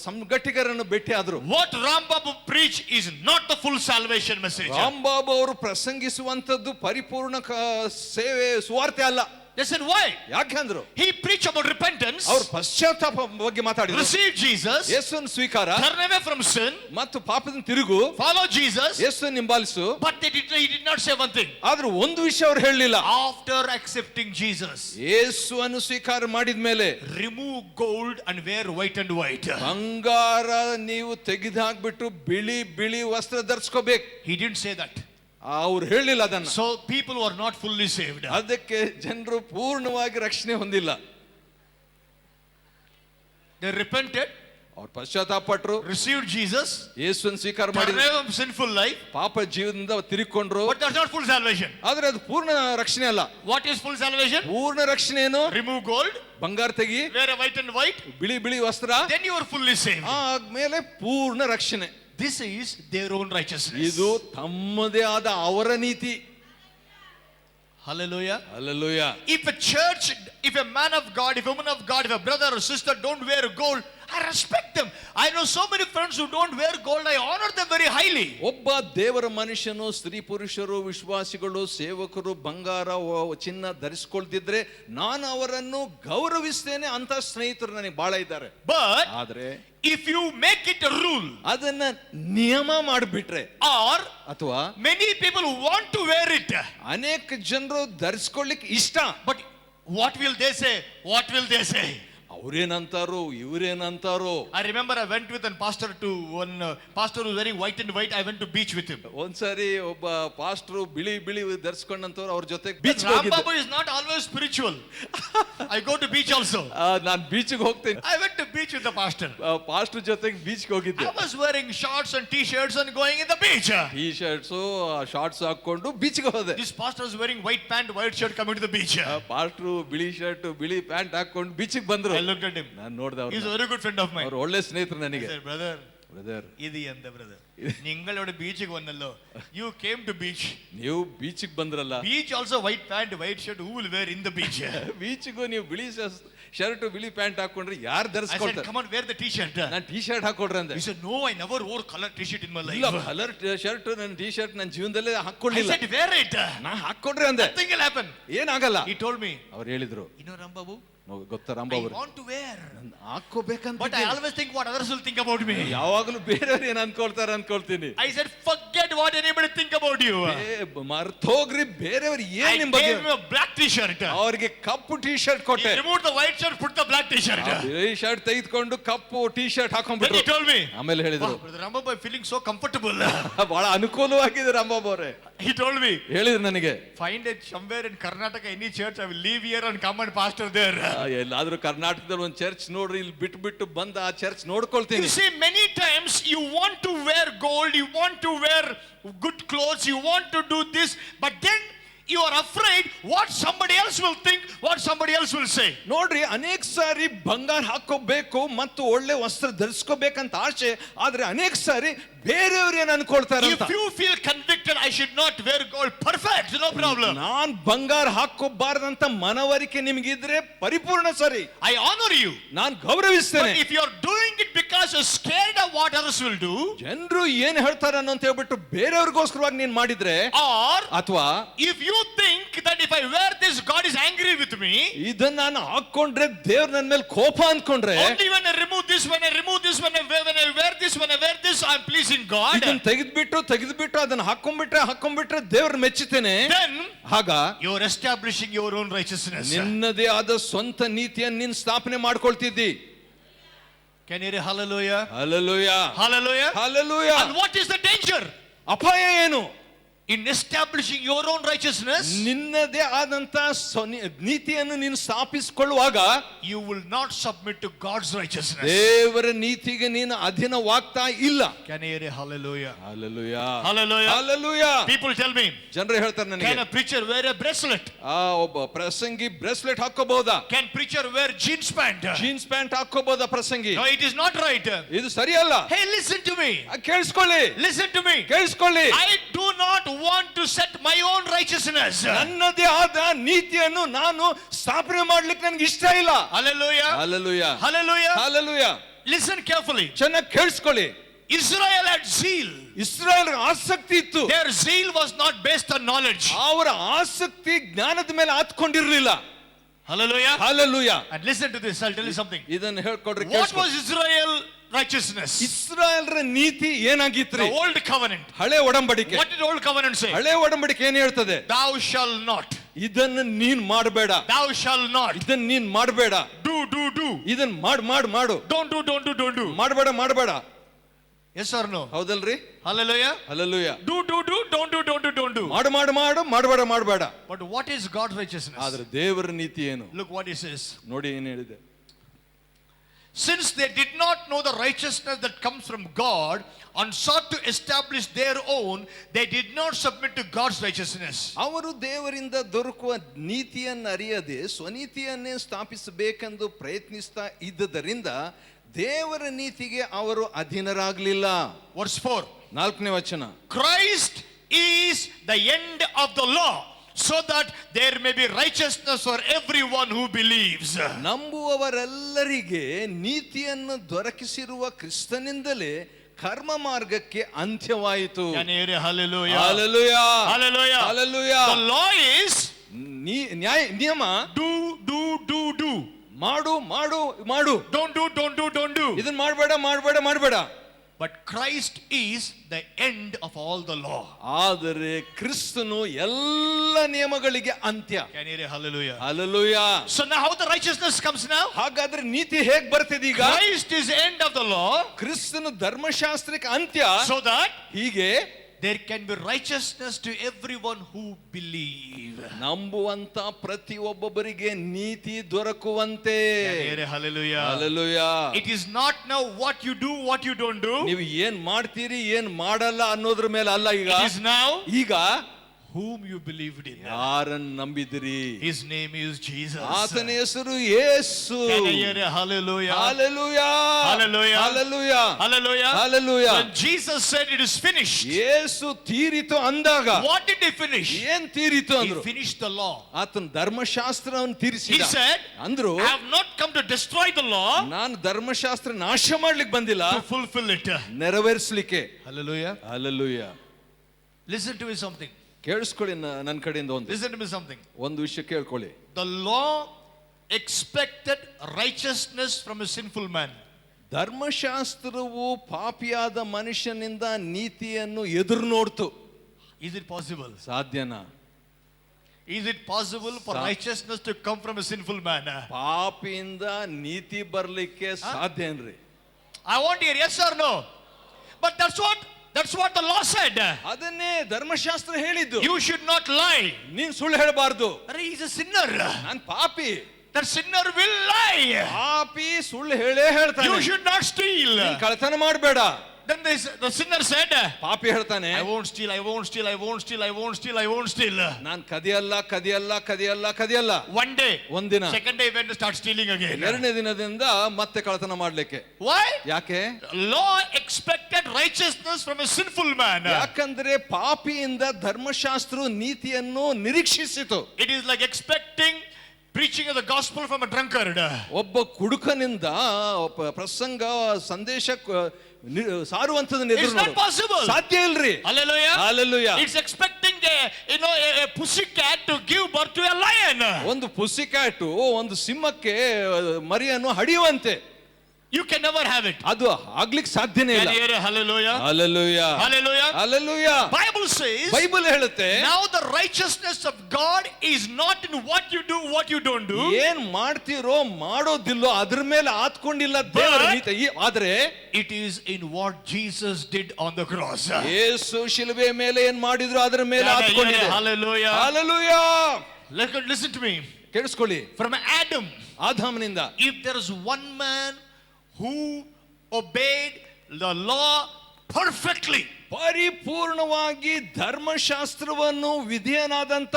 ಸಂಘಟಕರನ್ನು ಭೇಟಿ ಆದ್ರು. What Rambabu preached is not the full salvation message. Rambabu ಅವರು ಪ್ರಸಂಗಿಸುವಂತದ್ದು ಪರಿಪೂರ್ಣ ಸೇವೆ ಸುವಾರ್ತೆ ಅಲ್ಲ. They said, why? ಯಾಕೆಂದ್ರು He preached about repentance, ಅವ್ರು ಪಶ್ಚಾತ್ತಾಪ ಬಗ್ಗೆ ಮಾತಾಡಿದ್ರು. receive Jesus, ಯೇಸುವಿನ ಸ್ವೀಕಾರ turn away from sin, ಮತ್ತು ಪಾಪದಿಂದ ತಿರುಗು, follow Jesus. ಯೇಸುವಿನ ಹಿಂಬಾಲಿಸು. But he did not say one thing. ಆದ್ರೂ ಒಂದು ವಿಷಯ ಅವ್ರು ಹೇಳಲಿಲ್ಲ. After accepting Jesus, ಯೇಸುವನ್ನು ಸ್ವೀಕಾರ ಮಾಡಿದ್ಮೇಲೆ remove gold and wear white and white. ಬಂಗಾರ ನೀವು ತೆಗೆದುಹಾಕ್ಬಿಟ್ಟು ಬಿಳಿ ಬಿಳಿ ವಸ್ತ್ರ ಧರಿಸ್ಕೋಬೇಕು. He didn't say that. ಅವ್ರು ಹೇಳಿಲ್ಲ ಅದನ್ನ. So people were not fully saved. ಅದಕ್ಕೆ ಜನರು ಪೂರ್ಣವಾಗಿ ರಕ್ಷಣೆ ಹೊಂದಿಲ್ಲ. They repented, ಅವ್ರು ಪಶ್ಚಾತ್ತಾಪ ಪಟ್ರು, received Jesus, ಯೇಸುವನ್ನು ಸ್ವೀಕಾರ turned ಮಾಡಿದ್ರು, away from sinful life, ಪಾಪ ಜೀವನದಿಂದ ತಿರುಗಿಕೊಂಡ್ರು. but that's not full salvation. ಆದ್ರೆ ಅದು ಪೂರ್ಣ ರಕ್ಷಣೆ ಅಲ್ಲ. What is full salvation? ಪೂರ್ಣ ರಕ್ಷಣೆ ಏನು? Remove gold, ಬಂಗಾರ ತೆಗಿ, wear a white and white, ಬಿಳಿ ಬಿಳಿ ವಸ್ತ್ರ, then you are fully saved. ಆದ್ಮೇಲೆ ಪೂರ್ಣ ರಕ್ಷಣೆ. This is their own righteousness. ಇದು ತಮ್ಮದೇ ಆದ ಅವರ ನೀತಿ. Hallelujah. Hallelujah. If a church, if a man of God, if a woman of God, if a brother or sister don't wear gold, I respect them. I know so many friends who don't wear gold. I honor them very highly. ಒಬ್ಬ ದೇವರ ಮನುಷ್ಯನು, ಸ್ತ್ರೀ ಪುರುಷರು, ವಿಶ್ವಾಸಿಗಳು, ಸೇವಕರು ಬಂಗಾರ ಚಿನ್ನ ಧರಿಸಿಕೊಳ್ತಿದ್ರೆ ನಾನು ಅವರನ್ನು ಗೌರವಿಸ್ತೇನೆ. ಅಂತ ಸ್ನೇಹಿತರು ನನಗೆ ಬಹಳ ಇದ್ದಾರೆ. But ಆದ್ರೆ if you make it a rule, ಅದನ್ನ ನಿಯಮ ಮಾಡಿಬಿಟ್ರೆ, or ಅಥವಾ many people want to wear it, ಅನೇಕ ಜನರು ಧರಿಸ್ಕೊಳ್ಳಿಕ್ಕೆ ಇಷ್ಟ, but what will they say? What will they say? ಅವ್ರೇನಂತಾರೋ ಇವ್ರೇನಂತಾರೋ. I remember I went with a pastor to one pastor who was wearing white and white. I went to beach with him. ಒಂದ್ಸರಿ ಒಬ್ಬ pastor ಬಿಳಿ ಬಿಳಿ ಧರಿಸ್ಕೊಂಡಂತವ್ರು ಅವ್ರ ಜೊತೆ But beach Ram Babu is not always spiritual. I go to beach also. ನಾನು ಬೀಚ್ಗೆ ಹೋಗ್ತೇನೆ. I went to beach with the pastor. Pastor ಜೊತೆಗೆ ಬೀಚ್ಗೆ ಹೋಗಿದ್ದೆ. I was wearing shorts and t-shirts and going in the beach. Tea shirts shorts ಹಾಕೊಂಡು ಬೀಚ್ಗೆ ಹೋದೆ. This pastor was wearing white pant, white shirt coming to the beach. Pastor ಬಿಳಿ shirt ಬಿಳಿ pant ಹಾಕೊಂಡು ಬೀಚ್ಗೆ ಬಂದ್ರು. I looked at him. ನಾನು ನೋಡ್ದೆ He's a very good friend of mine. ಅವ್ರು ಒಳ್ಳೆ ಸ್ನೇಹಿತರು I ನನಗೆ. said, brother, ಬ್ರದರ್, ಇದು ಎಂತ brother? ನಿಂಗಳೋட ಬೀಚಿಗೆ ಬಂದಲ್ಲೋ. You came to beach. ನೀವು ಬೀಚ್ಗೆ ಬಂದ್ರಲ್ಲ, Beach also white pant, white shirt. Who will wear in the beach? ಬೀಚ್ಗೂ ನೀವು ಬಿಳಿ ಶರ್ಟ್ ಬಿಳಿ ಪ್ಯಾಂಟ್ ಹಾಕೊಂಡ್ರೆ ಯಾರು I said, ಧರಿಸ್ಕೊಳ್ತಾರೆ? come on, wear the t-shirt. ನಾನು ಟೀ ಶರ್ಟ್ ಹಾಕೊಡ್ರಿ ಅಂದೆ. He said, no, I never wore color t-shirt in my life. ಇಲ್ಲ, colour shirt ನನ್ನ T shirt ನನ್ನ ಜೀವನದಲ್ಲೇ I ಹಾಕೊಳ್ಳಿಲ್ಲ. said, wear it. ನಾ ಹಾಕೊಡ್ರಿ ಅಂದೆ. Nothing will happen. ಏನಾಗಲ್ಲ. He told me, ಅವ್ರು ಹೇಳಿದ್ರು, you know, Ram Babu, ಗೊತ್ತಾ Ram I Babu, want to wear, ಹಾಕೋಬೇಕಂತ, but I always think what others will think about me. ಯಾವಾಗಲೂ ಬೇರೆಯವ್ರು ಏನ್ ಅನ್ಕೊಳ್ತಾರೆ ಅನ್ಕೊಳ್ತೀನಿ. I said, forget what anybody think about you. ಮರ್ತೋಗ್ರಿ ಬೇರೆಯವ್ರು I ಏನ್ ನಿಮ್ ಬಗ್ಗೆ. gave him a black t-shirt. ಅವ್ರಿಗೆ ಕಪ್ಪು ಟೀ ಶರ್ಟ್ ಕೊಟ್ಟೆ. He removed the white shirt, put the black t-shirt. ಬಿಳಿ ಶರ್ಟ್ ತೆಗೆದುಕೊಂಡು ಕಪ್ಪು ಟೀ ಶರ್ಟ್ Then ಹಾಕೊಂಡ್ಬಿಟ್ರು. he told me, ಆಮೇಲೆ ಹೇಳಿದ್ರು, wow, brother Ram Babu, I'm feeling so comfortable. ಬಹಳ ಅನುಕೂಲವಾಗಿದೆ ರಾಮ್ ಬಾಬು ಅವರೇ. He told me, ಹೇಳಿದ್ರು ನನಗೆ, find it somewhere in Karnataka, any church, I will leave here and come and pastor there. ಎಲ್ಲಾದ್ರೂ ಕರ್ನಾಟಕದಲ್ಲಿ ಒಂದು ಚರ್ಚ್ ನೋಡ್ರಿ, ಇಲ್ಲಿ ಬಿಟ್ಟು ಬಿಟ್ಟು ಬಂದ ಆ church ನೋಡ್ಕೊಳ್ತೀನಿ. You see, many times you want to wear gold, you want to wear good clothes, you want to do this, but then you are afraid what somebody else will think, what somebody else will say. ನೋಡ್ರಿ, ಅನೇಕ ಸಾರಿ ಬಂಗಾರ ಹಾಕೋಬೇಕು ಮತ್ತು ಒಳ್ಳೆ ವಸ್ತ್ರ ಧರಿಸ್ಕೋಬೇಕಂತ ಆಸೆ, ಆದ್ರೆ ಅನೇಕ ಸಾರಿ ಬೇರೆಯವ್ರು ಏನ್ ಅನ್ಕೊಳ್ತಾರೆ ಅಂತ. If you feel convicted, I should not wear gold, perfect, no problem. ನಾನ್ ಬಂಗಾರ ಹಾಕೋಬಾರ್ದಂತ ಮನವರಿಕೆ ನಿಮ್ಗಿದ್ರೆ ಪರಿಪೂರ್ಣ ಸರಿ, I honor you. Non ಗೌರವಿಸ್ತೇನೆ. But if you are doing it because you're scared of what others will do, ಜನರು ಏನ್ ಹೇಳ್ತಾರೆ ಅನ್ನೋ ಅಂತ ಹೇಳ್ಬಿಟ್ಟು ಬೇರೆಯವ್ರಿಗೋಸ್ಕರವಾಗಿ ನೀನ್ ಮಾಡಿದ್ರೆ, or ಅಥವಾ if you think that if I wear this, God is angry with me, ಇದನ್ನ ನಾನು ಹಾಕೊಂಡ್ರೆ ದೇವ್ರ ನನ್ನ ಮೇಲೆ ಕೋಪ ಅನ್ಕೊಂಡ್ರೆ, only when I remove this, when I remove this, when I wear this, when I wear this, I'm pleasing God. ಇದನ್ನ ತೆಗೆದ್ಬಿಟ್ಟು ಅದನ್ನ ಹಾಕೊಂಡ್ಬಿಟ್ರೆ ದೇವ್ರ ಮೆಚ್ಚುತ್ತೇನೆ. Then ಆಗ you're establishing your own righteousness. ನಿನ್ನದೇ ಆದ ಸ್ವಂತ ನೀತಿಯನ್ನು ನೀನ್ ಸ್ಥಾಪನೆ ಮಾಡ್ಕೊಳ್ತಿದ್ದಿ. Can you hear hallelujah? Hallelujah, Hallelujah. Hallelujah. And what is the danger ಅಪಾಯ ಏನು? in establishing your own righteousness? ನಿನ್ನದೇ ಆದಂತ ನೀತಿಯನ್ನು ನೀನು ಸ್ಥಾಪಿಸಿಕೊಳ್ಳುವಾಗ You will not submit to God's righteousness. ದೇವರ ನೀತಿಗೆ ನೀನು ಅಧೀನವಾಗ್ತಾ ಇಲ್ಲ. Can you hear hallelujah? Hallelujah, Hallelujah. Hallelujah. People tell me, ಜನರು ಹೇಳ್ತಾರೆ ನನಗೆ, can a preacher wear a bracelet? ಒಬ್ಬ ಪ್ರಸಂಗಿ ಬ್ರೇಸ್ಲೆಟ್ ಹಾಕೋಬಹುದಾ? Can preacher wear jeans pant? Jeans pant ಹಾಕೋಬಹುದಾ ಪ್ರಸಂಗಿ? No, it is not right. ಇದು ಸರಿಯಲ್ಲ. Hey, listen to me. ಕೇಳಿಸ್ಕೊಳ್ಳಿ, Listen to me. ಕೇಳಿಸ್ಕೊಳ್ಳಿ. I do not want to set my own righteousness. ನನ್ನದೇ ಆದ ನೀತಿಯನ್ನು ನಾನು ಸ್ಥಾಪನೆ ಮಾಡ್ಲಿಕ್ಕೆ ನನಗೆ ಇಷ್ಟ ಇಲ್ಲ. Hallelujah. Hallelujah, Hallelujah. Hallelujah. Listen carefully. ಚೆನ್ನಾಗಿ ಕೇಳಿಸ್ಕೊಳ್ಳಿ. Israel had zeal. ಇಸ್ರಾಯೇಲ್ ಆಸಕ್ತಿ ಇತ್ತು. Their zeal was not based on knowledge. ಅವರ ಆಸಕ್ತಿ ಜ್ಞಾನದ ಮೇಲೆ ಹತ್ಕೊಂಡಿರ್ಲಿಲ್ಲ. Hallelujah. Hallelujah. And listen to this, I'll tell you something. ಇದನ್ನು ಹೇಳ್ಕೊಡ್ರಿ. What was Israel righteousness? ಇಸ್ರಾಯೇಲ್ರ ನೀತಿ ಏನಾಗಿತ್ರಿ? The old covenant. ಹಳೆ ಒಡಂಬಡಿಕೆ. What did old covenant say? ಹಳೆ ಒಡಂಬಡಿಕೆ ಏನ್ ಹೇಳ್ತದೆ? Thou shall not. ಇದನ್ನು ನೀನ್ ಮಾಡಬೇಡ. Thou shall not. ಇದನ್ನ ನೀನ್ ಮಾಡಬೇಡ. Do. ಇದನ್ನ ಮಾಡು. Don't do. ಮಾಡಬೇಡ. Yes or no? ಹೌದಲ್ರಿ? Hallelujah. Hallelujah. Do. Don't do. ಮಾಡಬೇಡ. But what is God's righteousness? ಆದ್ರೆ ದೇವರ ನೀತಿ ಏನು? Look what he says. ನೋಡಿ ಏನು ಹೇಳಿದೆ. Since they did not know the righteousness that comes from God and sought to establish their own, they did not submit to God's righteousness. ಅವರು ದೇವರಿಂದ ದೊರಕುವ ನೀತಿಯನ್ನು ಅರಿಯದೆ ಸ್ವನೀತಿಯನ್ನೇ ಸ್ಥಾಪಿಸಬೇಕೆಂದು ಪ್ರಯತ್ನಿಸ್ತಾ ಇದ್ದದರಿಂದ ದೇವರ ನೀತಿಗೆ ಅವರು ಅಧೀನರಾಗಲಿಲ್ಲ. Verse 4. 4ನೇ ವಚನ. Christ is the end of the law, so that there may be righteousness for everyone who believes. ನಂಬುವವರೆಲ್ಲರಿಗೆ ನೀತಿಯನ್ನು ದೊರಕಿಸಿರುವ ಕ್ರಿಸ್ತನಿಂದಲೇ ಕರ್ಮ ಮಾರ್ಗಕ್ಕೆ ಅಂತ್ಯವಾಯಿತು. Hallelujah. Hallelujah. Hallelujah. Hallelujah. The law is ನಿಯಮ do. ಮಾಡು. Don't do. ಇದನ್ನ ಮಾಡಬೇಡ. But Christ is the end of all the law. ಆದರೆ ಕ್ರಿಸ್ತನು ಎಲ್ಲ ನಿಯಮಗಳಿಗೆ ಅಂತ್ಯ. Can you hear hallelujah? Hallelujah. So now how the righteousness comes now? ಹಾಗಾದ್ರೆ ನೀತಿ ಹೇಗೆ ಬರ್ತದೆ ಈಗ? Christ is the end of the law. ಕ್ರಿಸ್ತನು ಧರ್ಮಶಾಸ್ತ್ರಕ್ಕೆ ಅಂತ್ಯ. So that ಹೀಗೆ there can be righteousness to everyone who believe. ನಂಬುವಂತ ಪ್ರತಿಯೊಬ್ಬೊಬ್ಬರಿಗೆ ನೀತಿ ದೊರಕುವಂತೆ. Hallelujah. Hallelujah. It is not now what you do, what you don't do. ನೀವು ಏನ್ ಮಾಡ್ತೀರಿ ಏನ್ ಮಾಡಲ್ಲ ಅನ್ನೋದ್ರ ಮೇಲೆ ಅಲ್ಲ ಈಗ. It is now ಈಗ whom you believed in. ಯಾರನ್ನು ನಂಬಿದಿರಿ? His name is Jesus. ಆತನ ಹೆಸರು ಯೇಸು. Can you hear hallelujah? Hallelujah. Hallelujah. Hallelujah. Hallelujah. Hallelujah. When Jesus said it is finished, ಯೇಸು ತೀರಿತು ಅಂದಾಗ what did he finish? ಏನ್ ತೀರಿತು He ಅಂದ್ರು? finished the law. ಆತನ ಧರ್ಮಶಾಸ್ತ್ರವನ್ನು He ತೀರಿಸಿದ. said, ಅಂದ್ರು I have not come to destroy the law, ನಾನು ಧರ್ಮಶಾಸ್ತ್ರ ನಾಶ ಮಾಡ್ಲಿಕ್ಕೆ ಬಂದಿಲ್ಲ, to fulfill it. ನೆರವೇರಿಸಲಿಕ್ಕೆ. Hallelujah. Hallelujah. Listen to me something. ಕೇಳಿಸ್ಕೊಳ್ಳಿ ನನ್ನ ಕಡೆಯಿಂದ Listen to me something. ಒಂದು ವಿಷಯ ಕೇಳ್ಕೊಳ್ಳಿ. The law expected righteousness from a sinful man. ಧರ್ಮಶಾಸ್ತ್ರವು ಪಾಪಿಯಾದ ಮನುಷ್ಯನಿಂದ ನೀತಿಯನ್ನು ಎದುರು ನೋಡ್ತು. Is it possible? ಸಾಧ್ಯನಾ? Is it possible for righteousness to come from a sinful man? ಪಾಪಿಯಿಂದ ನೀತಿ ಬರ್ಲಿಕ್ಕೆ ಸಾಧ್ಯ ಏನ್ರಿ? I want to hear yes or no. But that's what the law said. ಅದನ್ನೇ ಧರ್ಮಶಾಸ್ತ್ರ ಹೇಳಿದ್ದು. You should not lie. ನೀನ್ ಸುಳ್ಳು ಹೇಳಬಾರ್ದು. He is a sinner. ನಾನ್ ಪಾಪಿ. That sinner will lie. ಪಾಪಿ ಸುಳ್ಳು ಹೇಳ್ತಾನೆ. You should not steal. ನೀನ್ ಕಳ್ಳತನ ಮಾಡಬೇಡ. Then the sinner said, ಪಾಪಿ ಹೇಳ್ತಾನೆ, I won't steal. Non ಕದಿಯಲ್ಲ. One day, ಒಂದಿನ, second day he went to start stealing again. ಎರಡನೇ ದಿನದಿಂದ ಮತ್ತೆ ಕಳ್ಳತನ ಮಾಡ್ಲಿಕ್ಕೆ. Why? ಯಾಕೆ? Law expected righteousness from a sinful man. ಯಾಕಂದ್ರೆ ಪಾಪಿಯಿಂದ ಧರ್ಮಶಾಸ್ತ್ರ ನೀತಿಯನ್ನು ನಿರೀಕ್ಷಿಸಿತು. It is like expecting preaching of the gospel from a drunkard. ಒಬ್ಬ ಕುಡುಕನಿಂದ ಪ್ರಸಂಗ ಸಂದೇಶ ಸಾರುವಂತದನ್ನ It's not possible. ಸಾಧ್ಯ ಇಲ್ರಿ. Hallelujah. Hallelujah. It's expecting a pussycat to give birth to a lion. ಒಂದು ಪುಸಿಕ್ಯಾಟ್ ಒಂದು ಸಿಂಹಕ್ಕೆ ಮರಿಯನ್ನು ಹಡಿಯುವಂತೆ. You can never have it. ಅದು ಆಗ್ಲಿಕ್ಕೆ ಸಾಧ್ಯನೇ ಇಲ್ಲ. Hallelujah. Hallelujah. Hallelujah. Hallelujah. Bible says, Bible ಹೇಳುತ್ತೆ, now the righteousness of God is not in what you do, what you don't do. ಏನ್ ಮಾಡ್ತೀರೋ ಮಾಡೋದಿಲ್ಲೋ ಅದ್ರ ಮೇಲೆ ಆತ್ಕೊಂಡಿಲ್ಲ ದೇವರ ನೀತಿ. ಆದ್ರೆ it is in what Jesus did on the cross. ಯೇಸು ಶಿಲುಬೆ ಮೇಲೆ ಏನ್ ಮಾಡಿದ್ರು ಅದ್ರ ಮೇಲೆ ಆತ್ಕೊಂಡಿದೆ. Hallelujah. Hallelujah. Listen to me. ಕೇಳಿಸ್ಕೊಳ್ಳಿ. From Adam, ಆದಾಮನಿಂದ, if there is one man who obeyed the law perfectly, ಪರಿಪೂರ್ಣವಾಗಿ ಧರ್ಮಶಾಸ್ತ್ರವನ್ನು ವಿಧೇಯನಾದಂತ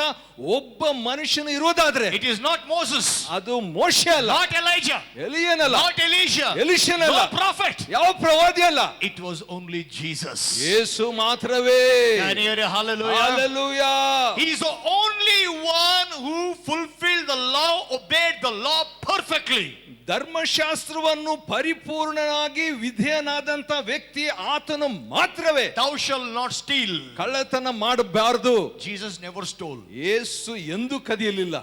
ಒಬ್ಬ ಮನುಷ್ಯನು ಇರೋದಾದ್ರೆ, it is not Moses, ಅದು ಮೋಶೆ ಅಲ್ಲ, not Elijah, ಎಲಿಯನಲ್ಲ, not Elisha, ಎಲಿಷನಲ್ಲ, no prophet, ಯಾವ ಪ್ರವಾದಿ ಅಲ್ಲ, it was only Jesus. ಯೇಸು ಮಾತ್ರವೇ. Can you hear hallelujah? Hallelujah. He is the only one who fulfilled the law, obeyed the law perfectly. ಧರ್ಮಶಾಸ್ತ್ರವನ್ನು ಪರಿಪೂರ್ಣನಾಗಿ ವಿಧೇಯನಾದಂತ ವ್ಯಕ್ತಿ ಆತನು ಮಾತ್ರವೇ. Thou shalt not steal. ಕಳ್ಳತನ ಮಾಡಬಾರದು. Jesus never stole. ಯೇಸು ಎಂದೂ ಕದಿಯಲಿಲ್ಲ.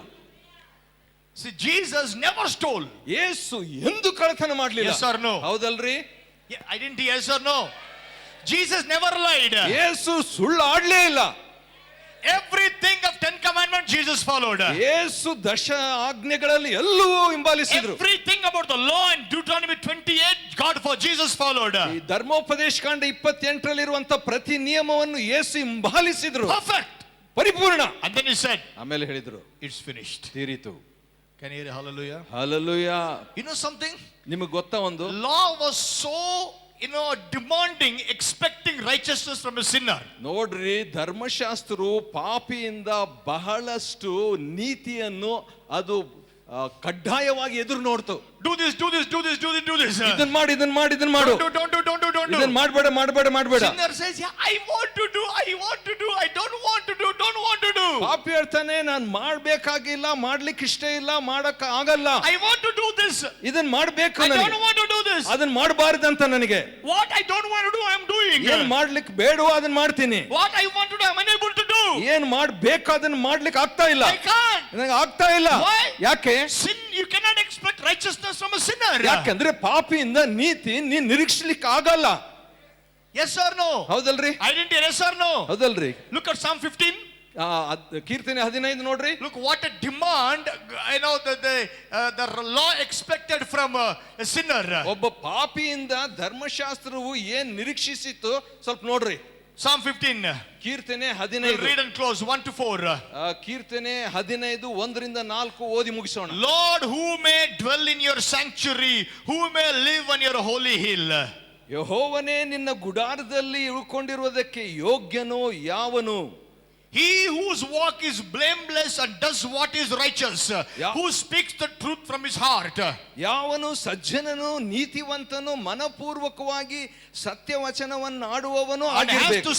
See, Jesus never stole. ಯೇಸು ಎಂದು ಕಳ್ಳತನ ಮಾಡ್ಲಿಲ್ಲ. Yes or no? ಹೌದಲ್ರಿ? Yeah, I didn't hear. Yes or no? Jesus never lied. ಯೇಸು ಸುಳ್ಳು ಆಡ್ಲೇ ಇಲ್ಲ. Everything of 10 commandments Jesus followed. ಯೇಸು ದಶ ಆಜ್ಞೆಗಳಲ್ಲಿ ಎಲ್ಲವೂ ಹಿಂಬಾಲಿಸಿದ್ರು. Everything about the law in Deuteronomy 28 God for Jesus followed. ಈ ಧರ್ಮೋಪದೇಶ ಕಾಂಡ 28ರಲ್ಲಿರುವಂತ ಪ್ರತಿ ನಿಯಮವನ್ನು ಯೇಸು ಹಿಂಬಾಲಿಸಿದ್ರು. Perfect. ಪರಿಪೂರ್ಣ. And then he said, ಆಮೇಲೆ ಹೇಳಿದ್ರು, it's finished. ತೀರಿತು. Can you hear hallelujah? Hallelujah. You know something? ನಿಮಗೆ ಗೊತ್ತಾ ಒಂದು? Law was so, demanding, expecting righteousness from a sinner. ನೋಡ್ರಿ, ಧರ್ಮಶಾಸ್ತ್ರವು ಪಾಪಿಯಿಂದ ಬಹಳಷ್ಟು ನೀತಿಯನ್ನು ಅದು ಕಡ್ಡಾಯವಾಗಿ ಎದುರು ನೋಡ್ತು. Do this, do this, do this, do this, do this. ಇದನ್ನ ಮಾಡು, ಇದನ್ನ ಮಾಡು, ಇದನ್ನ ಮಾಡು. Don't do. ಇದನ್ನ ಮಾಡಬೇಡ, ಮಾಡಬೇಡ, ಮಾಡಬೇಡ. Sinner says, yeah, I want to do, I don't want to do, don't want to do. ಪಾಪಿ ಹೇಳ್ತಾನೆ, ನಾನು ಮಾಡ್ಬೇಕಾಗಿಲ್ಲ, ಮಾಡ್ಲಿಕ್ಕೆ ಇಷ್ಟ ಇಲ್ಲ, ಮಾಡಕ್ಕ ಆಗಲ್ಲ. I want to do this. ಇದನ್ನ ಮಾಡ್ಬೇಕು I ನನಗೆ. don't want to do this. ಅದನ್ನ ಮಾಡಬಾರದಂತ ನನಗೆ. What I don't want to do, I am doing. ಏನ್ ಮಾಡ್ಲಿಕ್ಕೆ ಬೇಡವೋ ಅದನ್ನ ಮಾಡ್ತೀನಿ. What I want to do, I am unable to do. ಏನ್ ಮಾಡ್ಬೇಕು ಅದನ್ನ ಮಾಡ್ಲಿಕ್ಕೆ ಆಗ್ತಾ ಇಲ್ಲ. I can't. ನನಗೆ ಆಗ್ತಾ ಇಲ್ಲ. Why? ಯಾಕೆ? Sin, you cannot expect righteousness from a sinner. ಯಾಕಂದ್ರೆ ಪಾಪಿಯಿಂದ ನೀತಿ ನೀನ್ ನಿರೀಕ್ಷಿಸ್ಲಿಕ್ಕೆ ಆಗಲ್ಲ. Yes or no? ಹೌದಲ್ರಿ? I didn't hear. Yes or no? ಹೌದಲ್ರಿ? Look at Psalm 15. ಕೀರ್ತನೆ 15 ನೋಡ್ರಿ. Look what a demand, the law expected from a sinner. ಒಬ್ಬ ಪಾಪಿಯಿಂದ ಧರ್ಮಶಾಸ್ತ್ರವು ಏನ್ ನಿರೀಕ್ಷಿಸಿತ್ತು ಸ್ವಲ್ಪ ನೋಡ್ರಿ. Psalm 15. ಕೀರ್ತನೆ We'll 15. read and close 1 to 4. ಕೀರ್ತನೆ 15 1ರಿಂದ 4 ಓದಿ ಮುಗಿಸೋಣ. Lord, who may dwell in your sanctuary, who may live on your holy hill? ಯೆಹೋವನೇ, ನಿನ್ನ ಗುಡಾರದಲ್ಲಿ ಇಳ್ಕೊಂಡಿರುವುದಕ್ಕೆ ಯೋಗ್ಯನೋ ಯಾವನು? He whose walk is blameless and does what is righteous, Yeah. who speaks the truth from his heart. ಯಾವನು ಸಜ್ಜನನು ನೀತಿವಂತನು ಮನಪೂರ್ವಕವಾಗಿ ಸತ್ಯವಚನವನ್ನು ಆಡುವವನು And has ಆಗಿರಬೇಕು.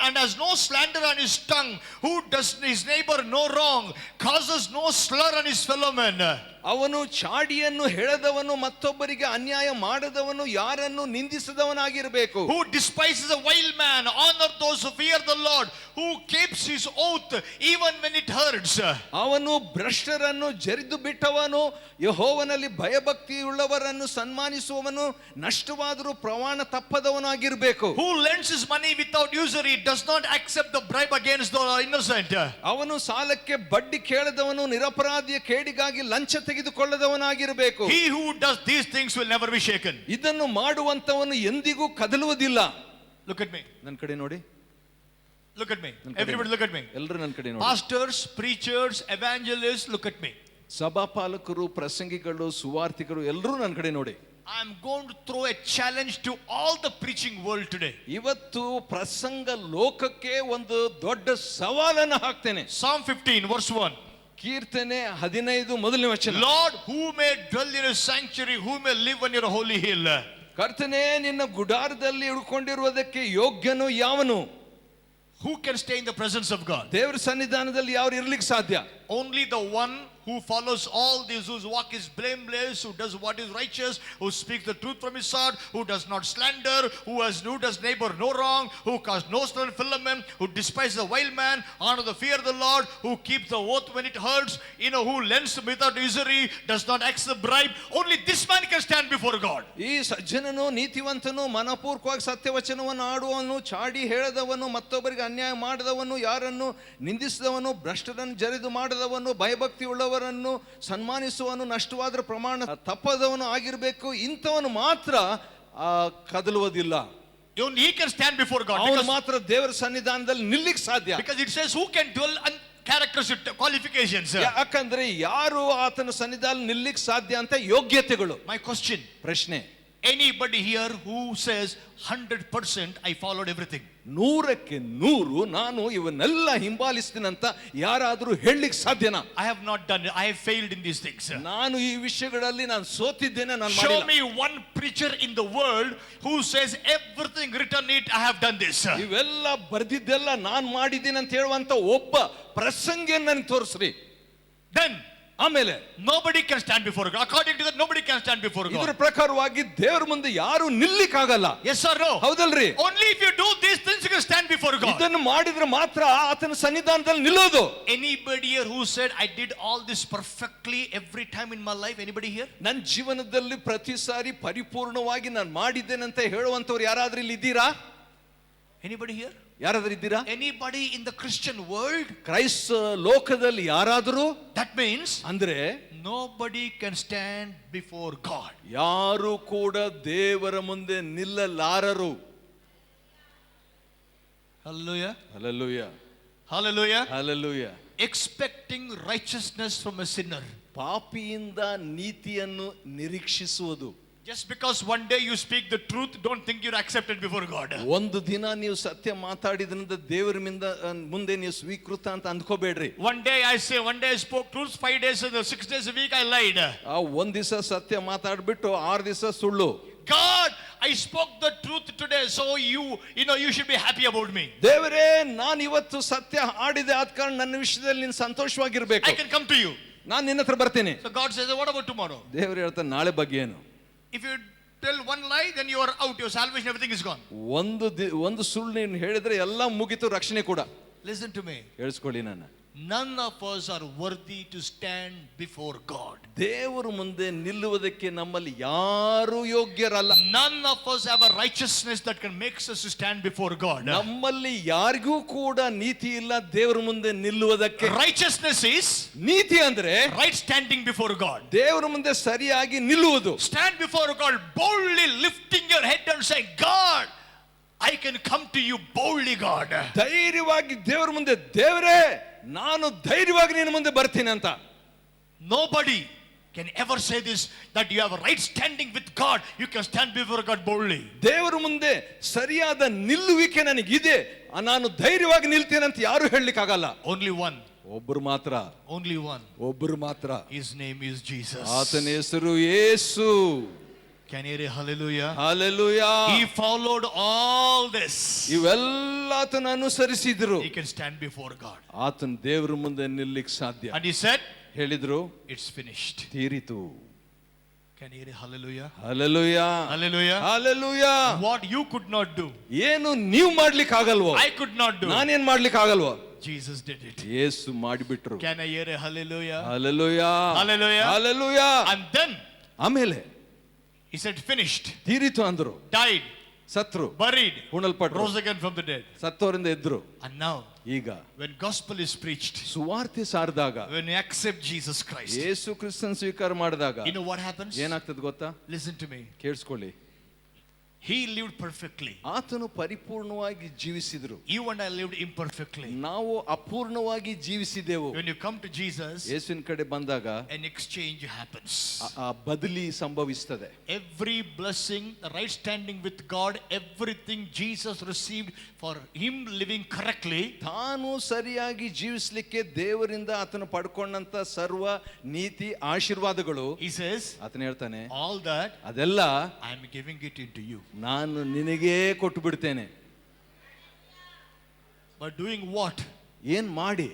and has no slander on his tongue, who does his neighbor no wrong, causes no slur on his fellow men. ಅವನು ಚಾಡಿಯನ್ನು ಹೇಳದವನು, ಮತ್ತೊಬ್ಬರಿಗೆ ಅನ್ಯಾಯ ಮಾಡದವನು, ಯಾರನ್ನು ನಿಂದಿಸದವನಾಗಿರಬೇಕು. Who despises a wild man, honor those who fear the Lord, who keeps his oath even when it hurts. ಅವನು ಭ್ರಷ್ಟರನ್ನು ಜರಿದು ಬಿಟ್ಟವನು, ಯೆಹೋವನಲ್ಲಿ ಭಯಭಕ್ತಿಯುಳ್ಳವರನ್ನು ಸನ್ಮಾನಿಸುವವನು, ನಷ್ಟವಾದರೂ ಪ್ರಮಾಣ ತಪ್ಪದವನಾಗಿರಬೇಕು. Who lends his money without usury, does not accept the bribe against the innocent. ಅವನು ಸಾಲಕ್ಕೆ ಬಡ್ಡಿ ಕೇಳದವನು, ನಿರಪರಾಧಿಯ ಕೇಡಿಗಾಗಿ ಲಂಚ ತೆಗೆದುಕೊಳ್ಳದವನಾಗಿರಬೇಕು. He who does these things will never be shaken. ಇದನ್ನು ಮಾಡುವಂತವನು ಎಂದಿಗೂ ಕದಲುವುದಿಲ್ಲ. Look at me. ನನ್ನ ಕಡೆ ನೋಡಿ. Look at me. Everybody look at me. ಎಲ್ಲರೂ ನನ್ನ ಕಡೆ ನೋಡಿ. Pastors, preachers, evangelists, look at me. ಸಭಾಪಾಲಕರು, ಪ್ರಸಂಗಿಗಳು, ಸುವಾರ್ತಿಕರು ಎಲ್ಲರೂ ನನ್ನ ಕಡೆ ನೋಡಿ. I am going to throw a challenge to all the preaching world today. ಇವತ್ತು ಪ್ರಸಂಗ ಲೋಕಕ್ಕೆ ಒಂದು ದೊಡ್ಡ ಸವಾಲನ್ನು ಹಾಕ್ತೇನೆ. Psalm 15 verse 1. ಕೀರ್ತನೆ 15 ಮೊದಲನೇ ವಚನ. Lord, who may dwell in your sanctuary, who may live on your holy hill? ಕರ್ತನೇ, ನಿನ್ನ ಗುಡಾರದಲ್ಲಿ ಇಳ್ಕೊಂಡಿರುವುದಕ್ಕೆ ಯೋಗ್ಯನು ಯಾವನು? Who can stay in the presence of God? ದೇವರ ಸನ್ನಿಧಾನದಲ್ಲಿ ಯಾರು ಇರ್ಲಿಕ್ಕೆ ಸಾಧ್ಯ? Only the one who follows all these, whose walk is blameless, who does what is righteous, who speaks the truth from his heart, who does not slander, who does neighbor no wrong, who casts no slur on men, who despises the wild man, honor the fear of the Lord, who keeps the oath when it hurts, who lends without usury, does not accept bribe. Only this man can stand before God. ಈ ಸಜ್ಜನನು, ನೀತಿವಂತನು, ಮನಪೂರ್ವಕವಾಗಿ ಸತ್ಯವಚನವನ್ನು ಆಡುವವನು, ಚಾಡಿ ಹೇಳದವನು, ಮತ್ತೊಬ್ಬರಿಗೆ ಅನ್ಯಾಯ ಮಾಡದವನು, ಯಾರನ್ನು ನಿಂದಿಸಿದವನು, ಭ್ರಷ್ಟರನ್ನು ಜರಿದು ಮಾಡದವನು, ಭಯಭಕ್ತಿ ಉಳ್ಳವರನ್ನು ಸನ್ಮಾನಿಸುವವನು, ನಷ್ಟವಾದ ಪ್ರಮಾಣ ತಪ್ಪದವನು ಆಗಿರಬೇಕು. ಇಂಥವನು ಮಾತ್ರ ಕದಲುವುದಿಲ್ಲ. Only he can stand before God. ಅವನು ಮಾತ್ರ ದೇವರ ಸನ್ನಿಧಾನದಲ್ಲಿ ನಿಲ್ಲಿಕ್ಕೆ ಸಾಧ್ಯ. Because it says who can dwell on characteristics, qualifications. ಯಾಕಂದ್ರೆ ಯಾರು ಆತನ ಸನ್ನಿಧಾನ ನಿಲ್ಲಿಕ್ಕೆ ಸಾಧ್ಯ ಅಂತ ಯೋಗ್ಯತೆಗಳು. My question. ಪ್ರಶ್ನೆ. Anybody here who says 100% I followed everything? 100ಕ್ಕೆ 100 ನಾನು ಇವನ್ನೆಲ್ಲ ಹಿಂಬಾಲಿಸ್ತೀನಂತ ಯಾರಾದರೂ ಹೇಳಲಿಕ್ಕೆ ಸಾಧ್ಯನಾ? I have not done it. I have failed in these things. ನಾನು ಈ ವಿಷಯಗಳಲ್ಲಿ ನಾನು ಸೋತಿದ್ದೇನೆ, ನಾನು Show ಮಾಡಿಲ್ಲ. me one preacher in the world who says everything written it, I have done this. ಇವೆಲ್ಲ ಬರ್ದಿದ್ದೆಲ್ಲ ನಾನು ಮಾಡಿದ್ದೀನಿ ಅಂತ ಹೇಳುವಂತ ಒಬ್ಬ ಪ್ರಸಂಗಿಯನ್ನು ನನಗೆ ತೋರಿಸ್ರಿ. Then ಆಮೇಲೆ nobody can stand before God. According to that, nobody can stand before ಇದರ God. ಪ್ರಕಾರವಾಗಿ ದೇವರ ಮುಂದೆ ಯಾರು ನಿಲ್ಲಿಕ್ಕಾಗಲ್ಲ. Yes or no? ಹೌದಲ್ರಿ? Only if you do these things you can stand before God. ಇದನ್ನು ಮಾಡಿದ್ರೆ ಮಾತ್ರ ಆತನ ಸನ್ನಿಧಾನದಲ್ಲಿ ನಿಲ್ಲೋದು. Anybody here who said, I did all this perfectly every time in my life? Anybody here? ನನ್ನ ಜೀವನದಲ್ಲಿ ಪ್ರತಿ ಸಾರಿ ಪರಿಪೂರ್ಣವಾಗಿ ನಾನು ಮಾಡಿದ್ದೇನೆ ಅಂತ ಹೇಳುವಂತವ್ರು ಯಾರಾದ್ರೂ ಇಲ್ಲಿ ಇದ್ದೀರಾ? Anybody here? ಯಾರಾದ್ರೂ ಇದ್ದೀರಾ? Anybody in the Christian world? ಕ್ರೈಸ್ತ ಲೋಕದಲ್ಲಿ ಯಾರಾದರೂ? That means ಅಂದ್ರೆ nobody can stand before God. ಯಾರು ಕೂಡ ದೇವರ ಮುಂದೆ ನಿಲ್ಲಲಾರರು. Hallelujah. Hallelujah, Hallelujah. Hallelujah. Expecting righteousness from a sinner. ಪಾಪಿಯಿಂದ ನೀತಿಯನ್ನು ನಿರೀಕ್ಷಿಸುವುದು. Just because one day you speak the truth, don't think you're accepted before God. ಒಂದು ದಿನ ನೀವು ಸತ್ಯ ಮಾತಾಡಿದ್ರಿಂದ ದೇವರ ಮುಂದೆ ನೀವು ಸ್ವೀಕೃತ ಅಂತ ಅಂದ್ಕೋಬೇಡ್ರಿ. One day I say, one day I spoke truth, 5 days, 6 days a week I lied. ಒಂದ್ ದಿವಸ ಸತ್ಯ ಮಾತಾಡ್ಬಿಟ್ಟು 6 ದಿವಸ ಸುಳ್ಳು. God, I spoke the truth today, so you should be happy about me. ದೇವರೇ, ನಾನು ಇವತ್ತು ಸತ್ಯ ಆಡಿದೆ, ಆದ ಕಾರಣ ನನ್ನ ವಿಷಯದಲ್ಲಿ ನೀನು ಸಂತೋಷವಾಗಿರ್ಬೇಕು. I can come to you. ನಾನು ನಿನ್ನ ಹತ್ರ ಬರ್ತೀನಿ. So God says, what about tomorrow? ದೇವರು ಹೇಳ್ತಾನೆ, ನಾಳೆ ಬಗ್ಗೆ ಏನು? If you tell one lie, then you are out. Your salvation, everything is gone. ಒಂದು ಸುಳ್ಳು ನೀನು ಹೇಳಿದ್ರೆ ಎಲ್ಲ ಮುಗಿತು, ರಕ್ಷಣೆ ಕೂಡ. Listen to me. ಹೇಳಿಸ್ಕೊಳ್ಳಿ ನನ್ನ. None of us are worthy to stand before God. ದೇವರ ಮುಂದೆ ನಿಲ್ಲುವುದಕ್ಕೆ ನಮ್ಮಲ್ಲಿ ಯಾರು ಯೋಗ್ಯರಲ್ಲ. None of us have a righteousness that can make us to stand before God. ನಮ್ಮಲ್ಲಿ ಯಾರಿಗೂ ಕೂಡ ನೀತಿ ಇಲ್ಲ ದೇವರ ಮುಂದೆ ನಿಲ್ಲುವುದಕ್ಕೆ. Righteousness is ನೀತಿ ಅಂದ್ರೆ right standing before God. ದೇವರ ಮುಂದೆ ಸರಿಯಾಗಿ ನಿಲ್ಲುವುದು. Stand before God boldly, lifting your head and say, God, I can come to you boldly, God. ಧೈರ್ಯವಾಗಿ ದೇವರ ಮುಂದೆ, ದೇವರೇ ನಾನು ಧೈರ್ಯವಾಗಿ ನಿನ್ನ ಮುಂದೆ ಬರ್ತೀನಿ ಅಂತ. Nobody can ever say this, that you have a right standing with God, you can stand before God boldly. ದೇವರ ಮುಂದೆ ಸರಿಯಾದ ನಿಲ್ಲುವಿಕೆ ನನಗಿದೆ, ನಾನು ಧೈರ್ಯವಾಗಿ ನಿಲ್ತೇನೆ ಅಂತ ಯಾರು ಹೇಳಲಿಕ್ಕೆ ಆಗಲ್ಲ. Only one. ಒಬ್ಬರು ಮಾತ್ರ. Only one. ಒಬ್ಬರು ಮಾತ್ರ. His name is Jesus. ಆತನ ಹೆಸರು ಯೇಸು. Can you hear hallelujah? Hallelujah. He followed all this. ಇವೆಲ್ಲ ಆತನ ಅನುಸರಿಸಿದ್ರು. He can stand before God. ಆತನ ದೇವರ ಮುಂದೆ ನಿಲ್ಲಕ್ಕೆ ಸಾಧ್ಯ. And he said, ಹೇಳಿದ್ರು, it's finished. ತೀರಿತು. Can you hear hallelujah? Hallelujah, Hallelujah. Hallelujah. What you could not do, ಏನು ನೀವು ಮಾಡ್ಲಿಕ್ಕೆ ಆಗಲ್ವೋ, I could not do, ನಾನೇನ್ ಮಾಡ್ಲಿಕ್ಕೆ ಆಗಲ್ವೋ, Jesus did it. ಯೇಸು ಮಾಡಿಬಿಟ್ರು. Can I hear a hallelujah? Hallelujah, Hallelujah. Hallelujah. And then ಆಮೇಲೆ he said, finished. ತೀರಿತು ಅಂದ್ರು. Died, ಸತ್ರು, buried, ಹುಣಲ್ಪಟ್ರು, rose again from the dead. ಸತ್ತವರಿಂದ ಎದ್ರು. And now, ಈಗ when gospel is preached, ಸುವಾರ್ತೆ ಸಾರಿದಾಗ, when you accept Jesus Christ, ಯೇಸು ಕ್ರಿಸ್ತನ್ ಸ್ವೀಕಾರ ಮಾಡಿದಾಗ you know what happens? ಏನಾಗ್ತದೆ ಗೊತ್ತಾ? Listen to me. ಕೇಳಿಸ್ಕೊಳ್ಳಿ. He lived perfectly. ಆತನು ಪರಿಪೂರ್ಣವಾಗಿ ಜೀವಿಸಿದ್ರು. You and I lived imperfectly. ನಾವು ಅಪೂರ್ಣವಾಗಿ ಜೀವಿಸಿದೆವು. When you come to Jesus, ಯೇಸುವಿನ ಕಡೆ ಬಂದಾಗ an exchange happens. ಆ ಬದಲಿ ಸಂಭವಿಸ್ತದೆ. Every blessing, the right standing with God, everything Jesus received for him living correctly, ತಾನು ಸರಿಯಾಗಿ ಜೀವಿಸಲಿಕ್ಕೆ ದೇವರಿಂದ ಆತನು ಪಡ್ಕೊಂಡಂತ ಸರ್ವ ನೀತಿ ಆಶೀರ್ವಾದಗಳು, he says, ಆತನ ಹೇಳ್ತಾನೆ, all that ಅದೆಲ್ಲ I am giving it into you. ನಾನು ನಿನಗೇ ಕೊಟ್ಟು ಬಿಡ್ತೇನೆ. By doing what? ಏನ್ ಮಾಡಿ?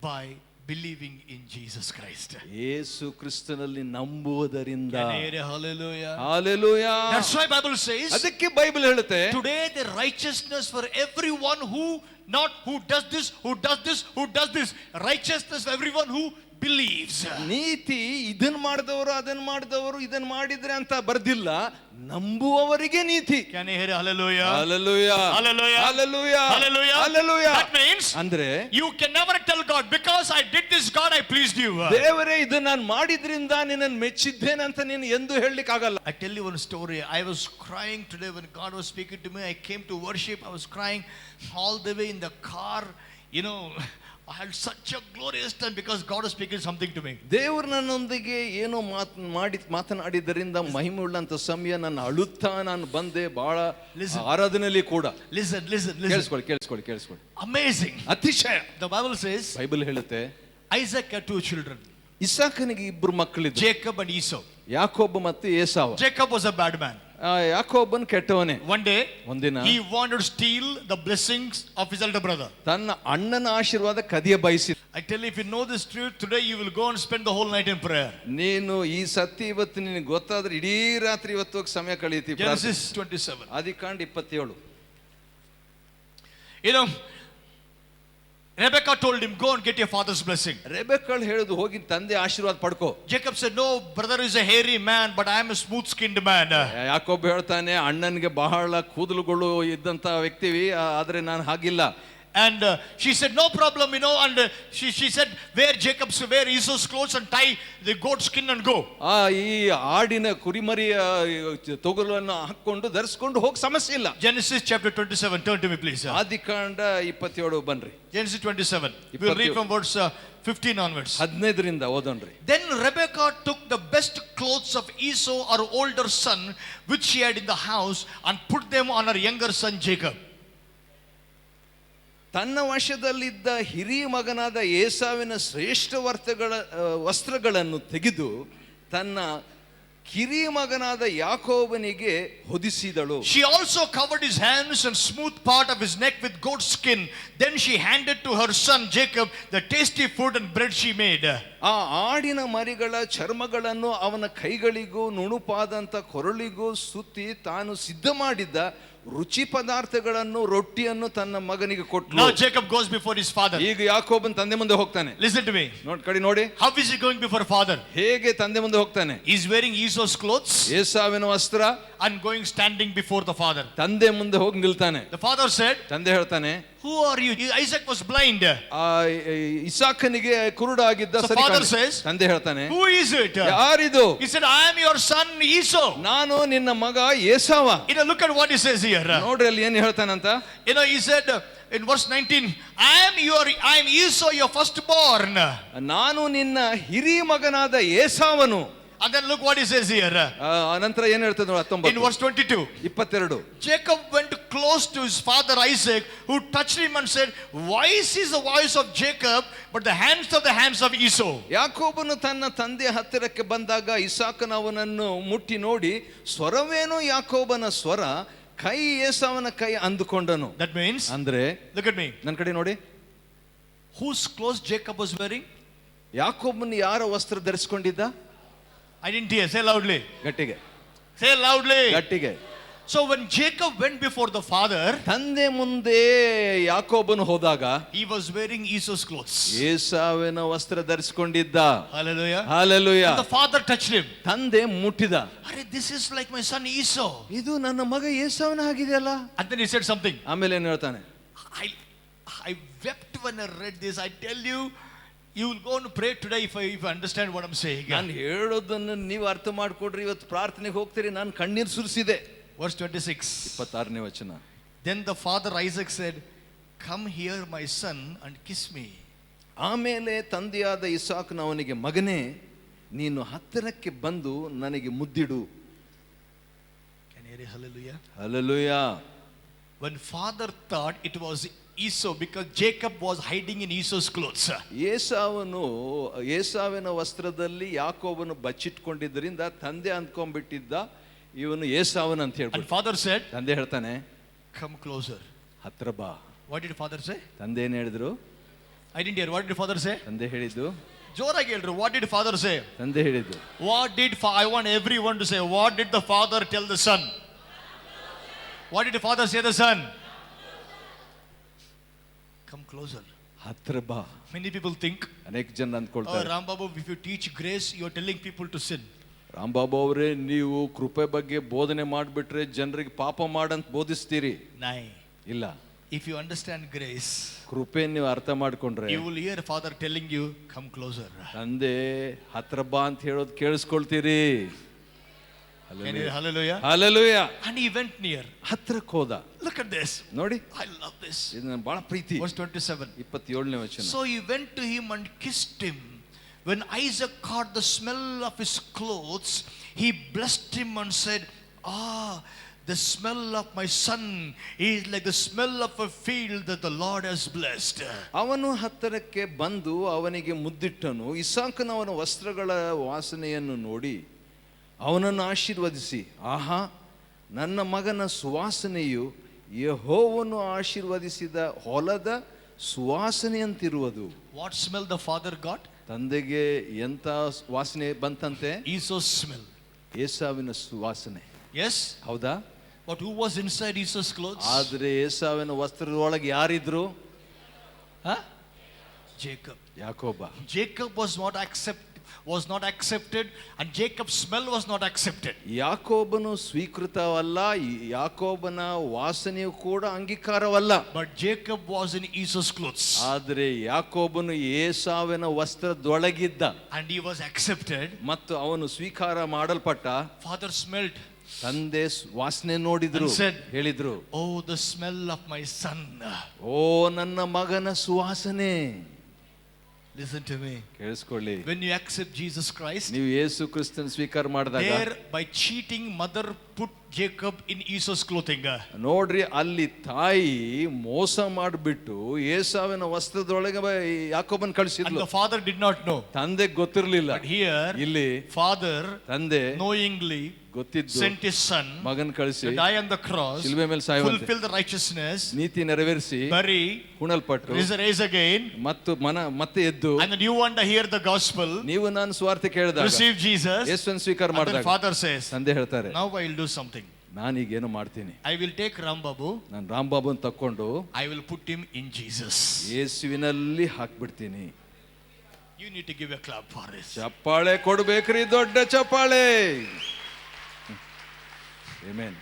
By believing in Jesus Christ. ಯೇಸು ಕ್ರಿಸ್ತನಲ್ಲಿ ನಂಬುವುದರಿಂದ. Can you hear hallelujah? Hallelujah. That's why Bible says, ಅದಕ್ಕೆ ಬೈಬಲ್ ಹೇಳುತ್ತೆ, today the righteousness for everyone who does this, who does this, who does this, righteousness for everyone who believes. ನೀತಿ ಇದನ್ನ ಮಾಡಿದವರು ಅದನ್ನ ಮಾಡಿದವರು ಇದನ್ನ ಮಾಡಿದ್ರೆ ಅಂತ ಬರ್ದಿಲ್ಲ, ನಂಬುವವರಿಗೆ ನೀತಿ. Can you hear hallelujah? Hallelujah, Hallelujah. Hallelujah, Hallelujah. Hallelujah. That means ಅಂದ್ರೆ you can never tell God, because I did this, God, I pleased you. ದೇವರೇ ಇದನ್ನ ನಾನು ಮಾಡಿದ್ರಿಂದ ನಿನ್ನನ್ನು ಮೆಚ್ಚಿದ್ದೇನೆ ಅಂತ ನೀನು ಎಂದು ಹೇಳಲಿಕ್ಕೆ ಆಗಲ್ಲ. I tell you one story. I was crying today when God was speaking to me. I came to worship. I was crying all the way in the car. I had such a glorious time because God was speaking something to me. ದೇವರು ನನ್ನೊಂದಿಗೆ ಏನೋ ಮಾತನಾಡಿದ್ದರಿಂದ ಮಹಿಮೆ ಉಳ್ಳಂತ ಸಮಯ ನಾನು ಅಳುತ್ತಾ ನಾನು ಬಂದೆ ಬಹಳ ಆರಾಧನೆಯಲ್ಲಿ ಕೂಡ. Listen. ಕೇಳಿಸ್ಕೊಳ್ಳಿ. Amazing. ಅತಿಶಯ. The Bible says, Bible ಹೇಳುತ್ತೆ, Isaac had 2 children. ಇಸಾಕನಿಗೆ 2 ಮಕ್ಕಳಿದ್ರು, Jacob and Esau. ಯಾಕೋಬ ಮತ್ತು ಏಸಾವ. Jacob was a bad man. ಯಾಕೋಬನ್ ಕೆಟ್ಟವನೇ. One day, ಒಂದಿನ he wanted to steal the blessings of his elder brother. ತನ್ನ ಅಣ್ಣನ ಆಶೀರ್ವಾದ ಕದಿಯ ಬಯಸಿದ. I tell you, if you know this truth, today you will go and spend the whole night in prayer. ನೀನು ಈ ಸತ್ಯ ಇವತ್ತು ನಿನಗೆ ಗೊತ್ತಾದ್ರೆ ಇಡೀ ರಾತ್ರಿ ಇವತ್ತು ಸಮಯ ಕಳೆಯುತ್ತಿ. Genesis 27. ಆದಿಕಾಂಡ 27. You know, Rebecca told him, go and get your father's blessing. ರೆಬೆಕ್ಕಳು ಹೇಳುದು, ಹೋಗಿ ತಂದೆ ಆಶೀರ್ವಾದ ಪಡ್ಕೋ. Jacob said, no, brother is a hairy man, but I am a smooth-skinned man. Yakub ಹೇಳ್ತಾನೆ, ಅಣ್ಣನಿಗೆ ಬಹಳ ಕೂದಲುಗಳು ಇದ್ದಂತ ವ್ಯಕ್ತಿವಿ, ಆದ್ರೆ ನಾನು ಹಾಗಿಲ್ಲ. And she said, no problem, you know, and she said, wear Esau's clothes and tie the goat skin and go. ಈ ಆಡಿನ ಕುರಿಮರಿಯ ತೊಗಲನ್ನು ಹಾಕೊಂಡು ಧರಿಸ್ಕೊಂಡು ಹೋಗಿ ಸಮಸ್ಯೆ ಇಲ್ಲ. Genesis chapter 27, turn to me please. ಆದಿಕಾಂಡ 27 ಬನ್ರಿ. Genesis 27. We will read from verse 15 onwards. 15ರಿಂದ ಓದೋಣ್ರಿ. Then Rebekah took the best clothes of Esau, her older son, which she had in the house, and put them on her younger son Jacob. ತನ್ನ ವಶದಲ್ಲಿದ್ದ ಹಿರಿಯ ಮಗನಾದ ಏಸಾವಿನ ಶ್ರೇಷ್ಠ ವಸ್ತ್ರಗಳನ್ನು ತೆಗೆದು ತನ್ನ ಕಿರಿಯ ಮಗನಾದ ಯಾಕೋಬನಿಗೆ ಹೊದಿಸಿದಳು. She also covered his hands and smooth part of his neck with goat skin. Then she handed to her son Jacob the tasty food and bread she made. ಆ ಆಡಿನ ಮರಿಗಳ ಚರ್ಮಗಳನ್ನು ಅವನ ಕೈಗಳಿಗೂ ನುಣುಪಾದಂತ ಕೊರಳಿಗೂ ಸುತ್ತಿ ತಾನು ಸಿದ್ಧ ಮಾಡಿದ್ದ ರುಚಿ ಪದಾರ್ಥಗಳನ್ನು ರೊಟ್ಟಿಯನ್ನು ತನ್ನ ಮಗನಿಗೆ ಕೊಟ್ಟಳು. Now Jacob goes before his father. ಈಗ ಯಾಕೋಬನ್ ತಂದೆ ಮುಂದೆ ಹೋಗ್ತಾನೆ. Listen to me. ನೋಡಿ. How is he going before father? ಹೇಗೆ ತಂದೆ ಮುಂದೆ ಹೋಗ್ತಾನೆ? He is wearing Esau's clothes. ಏಸಾವಿನ ವಸ್ತ್ರ And going standing before the father. ತಂದೆ ಮುಂದೆ ಹೋಗಿ ನಿಲ್ತಾನೆ. The father said, ತಂದೆ ಹೇಳ್ತಾನೆ, who are you? Isaac was blind. ಇಸಾಕನಿಗೆ ಕುರುಡಾಗಿದ್ದ. So father says, ತಂದೆ ಹೇಳ್ತಾನೆ, who is it? ಯಾರಿದು? He said, I am your son Esau. ನಾನು ನಿನ್ನ ಮಗ ಏಸಾವ. You know, look at what he says here. ನೋಡ್ರಿ ಅಲ್ಲಿ ಏನು ಹೇಳ್ತಾನಂತ. You know, he said in verse 19, I am Esau, your firstborn. ನಾನು ನಿನ್ನ ಹಿರಿಯ ಮಗನಾದ ಏಸಾವನು. And then look what he says here. ಅನಂತರ ಏನು ಹೇಳ್ತದೆ ನೋಡಿ 19. In verse 22. Jacob went close to his father Isaac, who touched him and said, why is the voice of Jacob, but the hands of Esau? ಯಾಕೋಬನು ತನ್ನ ತಂದೆಯ ಹತ್ತಿರಕ್ಕೆ ಬಂದಾಗ ಇಸಾಕನ ಅವನನ್ನು ಮುಟ್ಟಿ ನೋಡಿ, ಸ್ವರವೇನೋ ಯಾಕೋಬನ ಸ್ವರ, ಕೈ ಏಸಾವನ ಕೈ ಅಂದುಕೊಂಡನು. That means, ಅಂದ್ರೆ look at me. ನನ್ನ ಕಡೆ ನೋಡಿ. Whose clothes Jacob was wearing? ಯಾಕೋಬನು ಯಾರ ವಸ್ತ್ರ ಧರಿಸಿಕೊಂಡಿದ್ದ? I didn't hear. Say loudly. ಗಟ್ಟಿಗೆ. Say loudly. ಗಟ್ಟಿಗೆ. So when Jacob went before the father, ತಂದೆ ಮುಂದೆ ಯಾಕೋಬನು ಹೋದಾಗ, he was wearing Esau's clothes. ಏಸಾವಿನ ವಸ್ತ್ರ ಧರಿಸಿಕೊಂಡಿದ್ದ. Hallelujah. Hallelujah. And the father touched him. ತಂದೆ ಮುಟ್ಟಿದ. Arey, this is like my son Esau. ಇದು ನನ್ನ ಮಗ ಏಸಾವನ ಆಗಿದೆಯಲ್ಲ. And then he said something. ಆಮೇಲೆ ಏನು ಹೇಳ್ತಾನೆ? I wept when I read this. I tell you, you will go and pray today if I understand what I'm saying. ನಾನು ಹೇಳೋದನ್ನು ನೀವು ಅರ್ಥ ಮಾಡಿಕೊಡ್ರಿ, ಇವತ್ತು ಪ್ರಾರ್ಥನೆಗೆ ಹೋಗ್ತೀರಿ. ನಾನು ಕಣ್ಣೀರು ಸುರಿಸಿದೆ. Verse 26. 26ನೇ ವಚನ. Then the father Isaac said, come here my son and kiss me. ಆಮೇಲೆ ತಂದೆಯಾದ ಇಸಾಕನು ಅವನಿಗೆ, ಮಗನೇ, ನೀನು ಹತ್ತಿರಕ್ಕೆ ಬಂದು ನನಗೆ ಮುದ್ದಿಡು. Can you hear hallelujah? Hallelujah. When father thought it was Esau, because Jacob was hiding in Esau's clothes. ಏಸಾವಿನ ವಸ್ತ್ರದಲ್ಲಿ ಯಾಕೋಬನು ಬಚ್ಚಿಟ್ಕೊಂಡಿದ್ದರಿಂದ ತಂದೆ ಅಂದ್ಕೊಂಡ್ಬಿಟ್ಟಿದ್ದ ಇವನು ಏಸಾವನ ಅಂತ And ಹೇಳ್ಬಿಟ್ಟು. father said, ತಂದೆ ಹೇಳ್ತಾನೆ, come closer. ಹತ್ರ ಬಾ. What did father say? ತಂದೆ ಏನ್ ಹೇಳಿದ್ರು? I didn't hear. What did father say? ತಂದೆ ಹೇಳಿದ್ದು. ಜೋರಾಗಿ ಹೇಳ್ರು. What did father say? ತಂದೆ ಹೇಳಿದ್ದು. I want everyone to say, what did the father tell the son? What did the father say to the son? Come closer. ಹತ್ರ ಬಾ. Many people think, ಅನೇಕ ಜನ ಅಂದ್ಕೊಳ್ತಾರೆ, Ram Babu, if you teach grace, you are telling people to sin. Rambabu ಅವರೇ, ನೀವು ಕೃಪೆ ಬಗ್ಗೆ ಬೋಧನೆ ಮಾಡಿಬಿಟ್ರೆ ಜನರಿಗೆ ಪಾಪ ಮಾಡಂತ ಬೋಧಿಸ್ತೀರಿ. Nay. ಇಲ್ಲ. If you understand grace, ಕೃಪೆ ನೀವು ಅರ್ಥ ಮಾಡ್ಕೊಂಡ್ರೆ you will hear father telling you, come closer. ತಂದೆ ಹತ್ರ ಬಾ ಅಂತ ಹೇಳೋದು ಕೇಳಿಸ್ಕೊಳ್ತೀರಿ. Hallelujah. Hallelujah. And he went near. ಹತ್ರಕ್ಕೆ ಹೋದ. Look at this. ನೋಡಿ, I love this. ಇದು ನನ್ನ ಬಹಳ ಪ್ರೀತಿ. Verse 27. 27ನೇ ವಚನ. So he went to him and kissed him. When Isaac caught the smell of his clothes, he blessed him and said, the smell of my son is like the smell of a field that the Lord has blessed. ಅವನು ಹತ್ತಿರಕ್ಕೆ ಬಂದು ಅವನಿಗೆ ಮುದ್ದಿಟ್ಟನು. ಇಸಾಕನ ಅವನ ವಸ್ತ್ರಗಳ ವಾಸನೆಯನ್ನು ನೋಡಿ ಅವನನ್ನು ಆಶೀರ್ವದಿಸಿ, ಆಹಾ, ನನ್ನ ಮಗನ ಸುವಾಸನೆಯು ಯೆಹೋವನು ಆಶೀರ್ವದಿಸಿದ ಹೊಲದ ಸುವಾಸನೆಯಂತಿರುವುದು. What smell the father got? ತಂದೆಗೆ ಎಂತ ವಾಸನೆ ಬಂತಂತೆ? Esau's smell. ಏಸಾವಿನ ಸುವಾಸನೆ. Yes. ಹೌದಾ? But who was inside Esau's clothes? ಆದ್ರೆ ಏಸಾವಿನ ವಸ್ತ್ರದೊಳಗೆ ಯಾರಿದ್ರು? Jacob. ಯಾಕೋಬ. Jacob was not accepted, and Jacob's smell was not accepted. ಯಾಕೋಬನು ಸ್ವೀಕೃತವಲ್ಲ, ಯಾಕೋಬನ ವಾಸನೆಯು ಕೂಡ ಅಂಗೀಕಾರವಲ್ಲ. But Jacob was in Esau's clothes. ಆದ್ರೆ ಯಾಕೋಬನು ಏಸಾವಿನ ವಸ್ತ್ರದೊಳಗಿದ್ದ. And he was accepted. ಮತ್ತು ಅವನು ಸ್ವೀಕಾರ ಮಾಡಲ್ಪಟ್ಟ. Father smelled. ತಂದೆ ವಾಸನೆ ನೋಡಿದ್ರು, ಹೇಳಿದ್ರು, oh, the smell of my son. ಓ ನನ್ನ ಮಗನ ಸುವಾಸನೆ. Listen to me. ಕೇಳಿಸ್ಕೊಳ್ಳಿ. When you accept Jesus Christ, ನೀವು ಯೇಸು ಕ್ರಿಸ್ತನ ಸ್ವೀಕಾರ ಮಾಡಿದಾಗ, there by cheating mother put Jacob in Esau's clothing. ನೋಡ್ರಿ, ಅಲ್ಲಿ ತಾಯಿ ಮೋಸ ಮಾಡಿಬಿಟ್ಟು ಏಸಾವಿನ ವಸ್ತ್ರದೊಳಗೆ ಯಾಕೋಬನ್ ಕಳಿಸಿದ್ಲು. And the father did not know. ತಂದೆಗೆ ಗೊತ್ತಿರಲಿಲ್ಲ. But here, ಇಲ್ಲಿ father ತಂದೆ knowingly ಗೊತ್ತಿದ್ದು sent his son ಮಗನ್ ಕಳಿಸಿ to die on the cross, ಶಿಲುಬೆ ಮೇಲೆ ಸಾಯುವಂತೆ, fulfill the righteousness, ನೀತಿ ನೆರವೇರಿಸಿ, bury, ಹುಣಲ್ಪಟ್ಟು, rise again, ಮತ್ತು ಮತ್ತೆ ಎದ್ದು, and then you want to hear the gospel, ನೀವು ನಾನು ಸ್ವಾರ್ಥ ಕೇಳಿದಾಗ, receive Jesus, ಯೇಸುವನ್ನು ಸ್ವೀಕಾರ and ಮಾಡಿದಾಗ, then father says, ತಂದೆ ಹೇಳ್ತಾರೆ, now I will do something. ನಾನೀಗೇನು ಮಾಡ್ತೀನಿ, I will take Rambabu, ನಾನು ರಾಂಬಾಬುನ್ ತಕೊಂಡು I will put him in Jesus. ಯೇಸುವಿನಲ್ಲಿ ಹಾಕ್ಬಿಡ್ತೀನಿ. You need to give a clap for this. ಚಪ್ಪಾಳೆ ಕೊಡ್ಬೇಕ್ರಿ, ದೊಡ್ಡ ಚಪ್ಪಾಳೆ. Amen.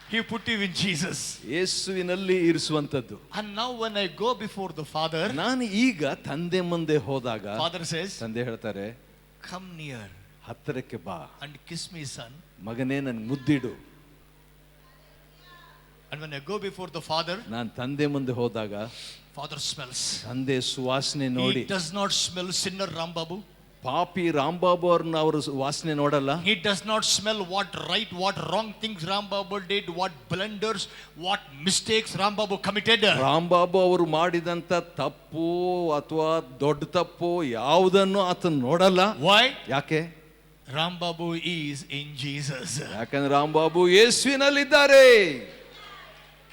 He put him in Jesus. ಯೇಸುವಿನಲ್ಲಿ ಇರಿಸುವಂತದ್ದು. And now when I go before the father, ನಾನು ಈಗ ತಂದೆ ಮುಂದೆ ಹೋದಾಗ, father says, ತಂದೆ ಹೇಳ್ತಾರೆ, come near ಹತ್ತಿರಕ್ಕೆ ಬಾ, and kiss me, son. ಮಗನೇ ನನ್ ಮುದ್ದಿಡು. And when I go before the father, ನಾನು ತಂದೆ ಮುಂದೆ ಹೋದಾಗ father smells. ತಂದೆ ಸುವಾಸನೆ ನೋಡಿ, He does not smell sinner Rambabu. ಪಾಪಿ ರಾಂಬಾಬು ಅವ್ರನ್ನ ಅವರು ವಾಸನೆ ನೋಡಲ್ಲ. He does not smell what right, what wrong things Rambabu did, what blunders, what mistakes Rambabu committed. Rambabu ಅವರು ಮಾಡಿದಂತ ತಪ್ಪು ಅಥವಾ ದೊಡ್ಡ ತಪ್ಪು ಯಾವುದನ್ನು ಆತನ ನೋಡಲ್ಲ. Why? ಯಾಕೆ? Rambabu is in Jesus. ಯಾಕಂದ್ರೆ Rambabu ಯೇಸುವಿನಲ್ಲಿದ್ದಾರೆ.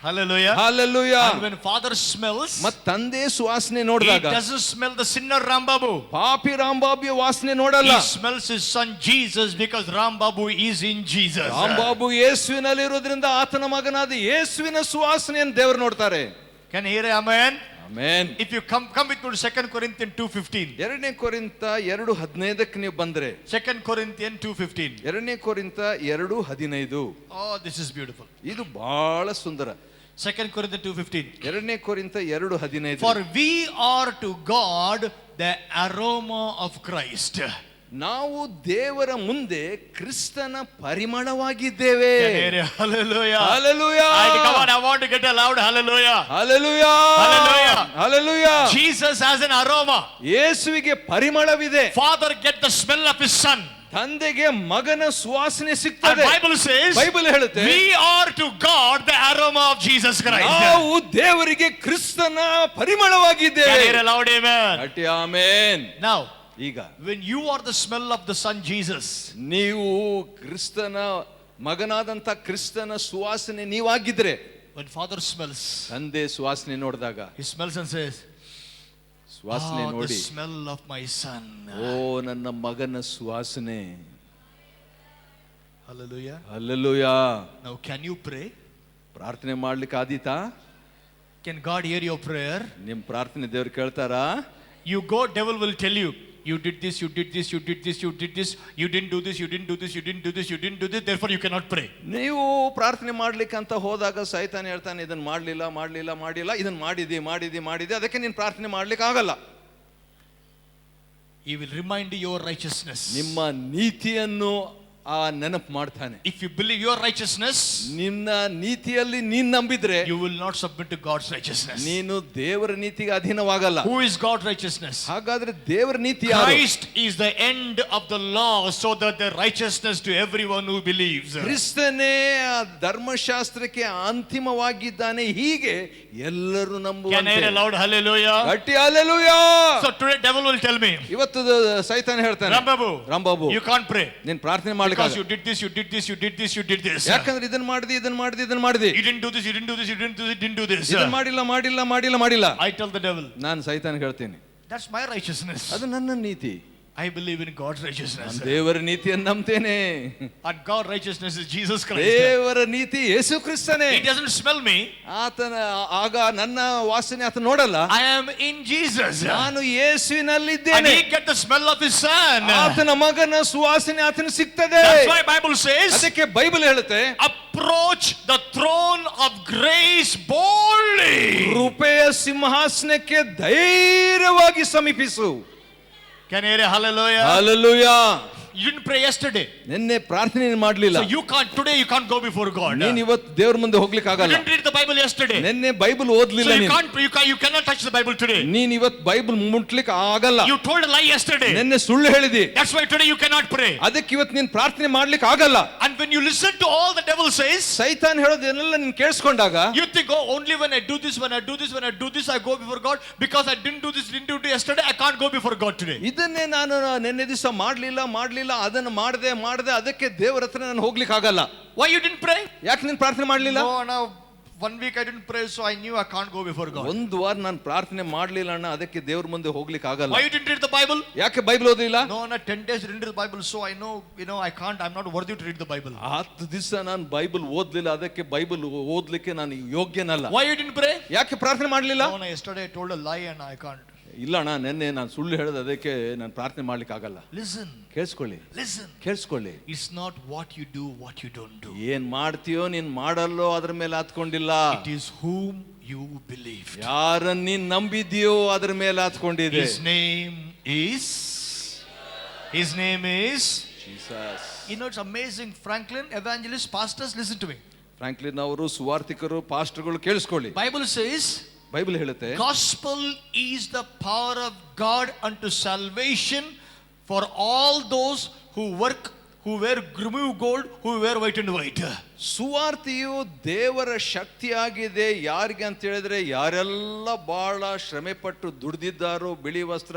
Hallelujah. Hallelujah. And when father smells, ಮತ್ ತಂದೆ ಸುವಾಸನೆ he ನೋಡಿದಾಗ, doesn't smell the sinner Rambabu. ಪಾಪಿ ರಾಂಬಾಬು ವಾಸನೆ ನೋಡಲ್ಲ. He smells his son Jesus because Rambabu is in Jesus. Rambabu ಯೇಸುವಿನಲ್ಲಿ ಇರೋದ್ರಿಂದ ಆತನ ಮಗನಾದ ಯೇಸುವಿನ ಸುವಾಸನೆಯನ್ನು ದೇವರು ನೋಡ್ತಾರೆ. Can you hear it? Amen. Amen. If you come with me to 2 Corinthians 2:15. 2 ಕೊರಿಂಥ 2:15 ನೀವು ಬಂದ್ರೆ, 2 Corinthians 2:15. 2 ಕೊರಿಂಥ 2:15. Oh, this is beautiful. ಇದು ಬಹಳ ಸುಂದರ. 2 Corinthians 2:15. 2 ಕೊರಿಂಥ 2:15. For we are to God the aroma of Christ. ನಾವು ದೇವರ ಮುಂದೆ ಕ್ರಿಸ್ತನ ಪರಿಮಳವಾಗಿದ್ದೇವೆ. Hallelujah. Hallelujah. Come on, I want to get a loud hallelujah. Hallelujah. Hallelujah. Hallelujah. Jesus has an aroma. ಯೇಸುವಿಗೆ ಪರಿಮಳವಿದೆ. Father get the smell of his son. ತಂದೆಗೆ ಮಗನ ಸುವಾಸನೆ And ಸಿಗ್ತದೆ. Bible says, Bible ಹೇಳುತ್ತೆ, we are to God the aroma of Jesus Christ. ನಾವು ದೇವರಿಗೆ ಕ್ರಿಸ್ತನ ಪರಿಮಳವಾಗಿದ್ದೇವೆ. Can you hear a loud amen? ಗಟ್ಟಿ ಆಮೆನ್. Now, ಈಗ when you are the smell of the son Jesus, ನೀವು ಕ್ರಿಸ್ತನ ಮಗನಾದಂತ ಕ್ರಿಸ್ತನ ಸುವಾಸನೆ ನೀವಾಗಿದ್ರೆ, when father smells, ತಂದೆ ಸುವಾಸನೆ ನೋಡಿದಾಗ, he smells and says, ಸುವಾಸನೆ the ನೋಡಿ, smell of my son. ಓ ನನ್ನ ಮಗನ ಸುವಾಸನೆ. Hallelujah. Hallelujah. Now can you pray? ಪ್ರಾರ್ಥನೆ ಮಾಡ್ಲಿಕ್ಕೆ ಆದೀತಾ? Can God hear your prayer? ನಿಮ್ ಪ್ರಾರ್ಥನೆ ದೇವ್ರು ಕೇಳ್ತಾರಾ? You go, devil will tell you, you did this, you did this, you did this, you did this, you didn't do this, you didn't do this, you didn't do this, you didn't do this, therefore you cannot pray. ನೀವು ಪ್ರಾರ್ಥನೆ ಮಾಡ್ಲಿಕ್ಕೆ ಅಂತ ಹೋದಾಗ ಸೈತಾನ ಹೇಳ್ತಾನೆ, ಇದನ್ನ ಮಾಡಿಲ್ಲ, ಇದನ್ನ ಮಾಡಿದೆ, ಅದಕ್ಕೆ ನೀನು ಪ್ರಾರ್ಥನೆ ಮಾಡ್ಲಿಕ್ಕೆ ಆಗಲ್ಲ. He will remind you your righteousness. ನಿಮ್ಮ ನೀತಿಯನ್ನು ಆ ನೆನಪು ಮಾಡ್ತಾನೆ. If you believe your righteousness, ನಿನ್ನ ನೀತಿಯಲ್ಲಿ ನೀನ್ ನಂಬಿದ್ರೆ, you will not submit to God's righteousness. ನೀನು ದೇವರ ನೀತಿಗೆ ಅಧೀನವಾಗಲ್ಲ. Who is God's righteousness? ಹಾಗಾದ್ರೆ ದೇವರ ನೀತಿ ಯಾರು? Christ is the end of the law, so that the righteousness to everyone who believes. ಕ್ರಿಸ್ತನೇ ಧರ್ಮಶಾಸ್ತ್ರಕ್ಕೆ ಅಂತಿಮವಾಗಿದ್ದಾನೆ, ಹೀಗೆ ಎಲ್ಲರೂ Can I hear a ನಂಬುವಂತೆ. loud hallelujah? ಗಟ್ಟಿ hallelujah. So today devil will tell me, ಇವತ್ತು ಸೈತಾನ ಹೇಳ್ತಾನೆ, ರಾಂಬಾಬು you can't pray ನೀನ್ ಪ್ರಾರ್ಥನೆ ಮಾಡ್ಲಿಕ್ಕೆ because you did this, you did this, you did this, you did this. ಯಾಕಂದ್ರೆ ಇದನ್ನ ಮಾಡಿದಿ. You didn't do this, you didn't do this, you didn't do this. ಇದನ್ನ ಮಾಡಿಲ್ಲ. I tell the devil, ನಾನು ಸೈತಾನ ಹೇಳ್ತೀನಿ, that's my righteousness. ಅದು ನನ್ನ ನೀತಿ. I believe in God's righteousness. ನಾನು ದೇವರ ನೀತಿಯನ್ನು ನಂಬ್ತೇನೆ. And God's righteousness is Jesus Christ. ದೇವರ ನೀತಿ ಯೇಸು ಕ್ರಿಸ್ತನೇ. He doesn't smell me. ಆತನ ಆಗ ನನ್ನ ವಾಸನೆ ಆತ ನೋಡಲ್ಲ. I am in Jesus. ನಾನು ಯೇಸುವಿನಲ್ಲಿದ್ದೇನೆ. And he get the smell of his son. ಆತನ ಮಗನ ಸುವಾಸನೆ ಆತನ ಸಿಗ್ತದೆ. That's why Bible says, ಅದಕ್ಕೆ ಬೈಬಲ್ ಹೇಳುತ್ತೆ, approach the throne of grace boldly. ಕೃಪೆಯ ಸಿಂಹಾಸನಕ್ಕೆ ಧೈರ್ಯವಾಗಿ ಸಮೀಪಿಸು. Can you hear a hallelujah? Hallelujah. You didn't pray yesterday. ನಿನ್ನೆ ಪ್ರಾರ್ಥನೆ ಮಾಡಲಿಲ್ಲ. So you can't, today you can't go before God. ನೀನು ಇವತ್ತು ದೇವರ ಮುಂದೆ ಹೋಗ್ಲಿಕ್ಕೆ You ಆಗಲ್ಲ. didn't read the Bible yesterday. ನಿನ್ನೆ ಬೈಬಲ್ ಓದ್ಲಿಲ್ಲ So ನೀನು. you cannot touch the Bible today. ನೀನು ಇವತ್ತು ಬೈಬಲ್ ಮುಟ್ಲಿಕ್ಕೆ ಆಗಲ್ಲ. You told a lie yesterday. ನಿನ್ನೆ ಸುಳ್ಳು ಹೇಳಿದಿ. That's why today you cannot pray. ಅದಕ್ಕೆ ಇವತ್ತು ನೀನು ಪ್ರಾರ್ಥನೆ ಮಾಡ್ಲಿಕ್ಕೆ ಆಗಲ್ಲ. And when you listen to all the devil says, ಸೈತಾನ್ ಹೇಳೋದನ್ನೆಲ್ಲ ನೀನು ಕೇಳಿಸ್ಕೊಂಡಾಗ, you think, oh, only when I do this, when I do this, when I do this, I go before God. Because I didn't do this, didn't do it yesterday, I can't go before God today. ಇದನ್ನೇ ನಾನು ನಿನ್ನೆ ದಿವಸ ಮಾಡ್ಲಿಲ್ಲ ಅದನ್ನು ಮಾಡದೆ ಅದಕ್ಕೆ ದೇವರ ಹತ್ರ ನಾನು ಹೋಗ್ಲಿಕ್ಕೆ ಆಗಲ್ಲ. Why you didn't pray? ಯಾಕೆ ನೀನು ಪ್ರಾರ್ಥನೆ ಮಾಡ್ಲಿಲ್ಲ? No, now 1 week I didn't pray, so I knew I can't go before God. ಒಂದು ವಾರ ನಾನು ಪ್ರಾರ್ಥನೆ ಮಾಡ್ಲಿಲ್ಲ ಅಣ್ಣ, ಅದಕ್ಕೆ ದೇವರ ಮುಂದೆ ಹೋಗ್ಲಿಕ್ಕೆ ಆಗಲ್ಲ. Why you didn't read the Bible? ಯಾಕೆ ಬೈಬಲ್ ಓದಿಲ್ಲ? No, 10 days didn't read the Bible, so I know, I can't, I'm not worthy to read the Bible. 10 ದಿವಸ ನಾನು ಬೈಬಲ್ ಓದ್ಲಿಲ್ಲ, ಅದಕ್ಕೆ ಬೈಬಲ್ ಓದ್ಲಿಕ್ಕೆ ನಾನು ಯೋಗ್ಯನಲ್ಲ. Why you didn't pray? ಯಾಕೆ ಪ್ರಾರ್ಥನೆ ಮಾಡ್ಲಿಲ್ಲ? No, yesterday I told a lie and I can't. ಇಲ್ಲ ಅಣ್ಣ, ನಿನ್ನೆ ನಾನು ಸುಳ್ಳು ಹೇಳಿದ, ಅದಕ್ಕೆ ನಾನು ಪ್ರಾರ್ಥನೆ ಮಾಡ್ಲಿಕ್ಕೆ ಆಗಲ್ಲ. Listen. ಕೇಳಿಸ್ಕೊಳ್ಳಿ. It's not what you do, what you don't do. ಏನ್ ಮಾಡ್ತೀಯೋ ನೀನ್ ಮಾಡಲ್ಲೋ ಅದ್ರ ಮೇಲೆ ಹತ್ಕೊಂಡಿಲ್ಲ. It is whom you believe. ಯಾರನ್ನ ನೀನ್ ನಂಬಿದ್ಯೋ ಅದ್ರ ಮೇಲೆ ಹತ್ಕೊಂಡಿದೆ. His name is Jesus. It's amazing. Franklin, evangelists, pastors, listen to me. Franklin ಅವರು ಸುವಾರ್ತಿಕರು, ಪಾಸ್ಟರ್ಗಳು ಕೇಳಿಸ್ಕೊಳ್ಳಿ. Bible says, ಬೈಬಲ್ ಹೇಳುತ್ತೆ, gospel is the power of God unto salvation for all those who work, who wear remove gold, who wear white and white. ಸುವಾರ್ತೆಯು ದೇವರ ಶಕ್ತಿಯಾಗಿದೆ ಯಾರಿಗೆ ಅಂತ ಹೇಳಿದ್ರೆ, ಯಾರೆಲ್ಲ ಬಹಳ ಶ್ರಮೆ ಪಟ್ಟು ದುಡಿದಿದ್ದಾರೋ, ಬಿಳಿ ವಸ್ತ್ರ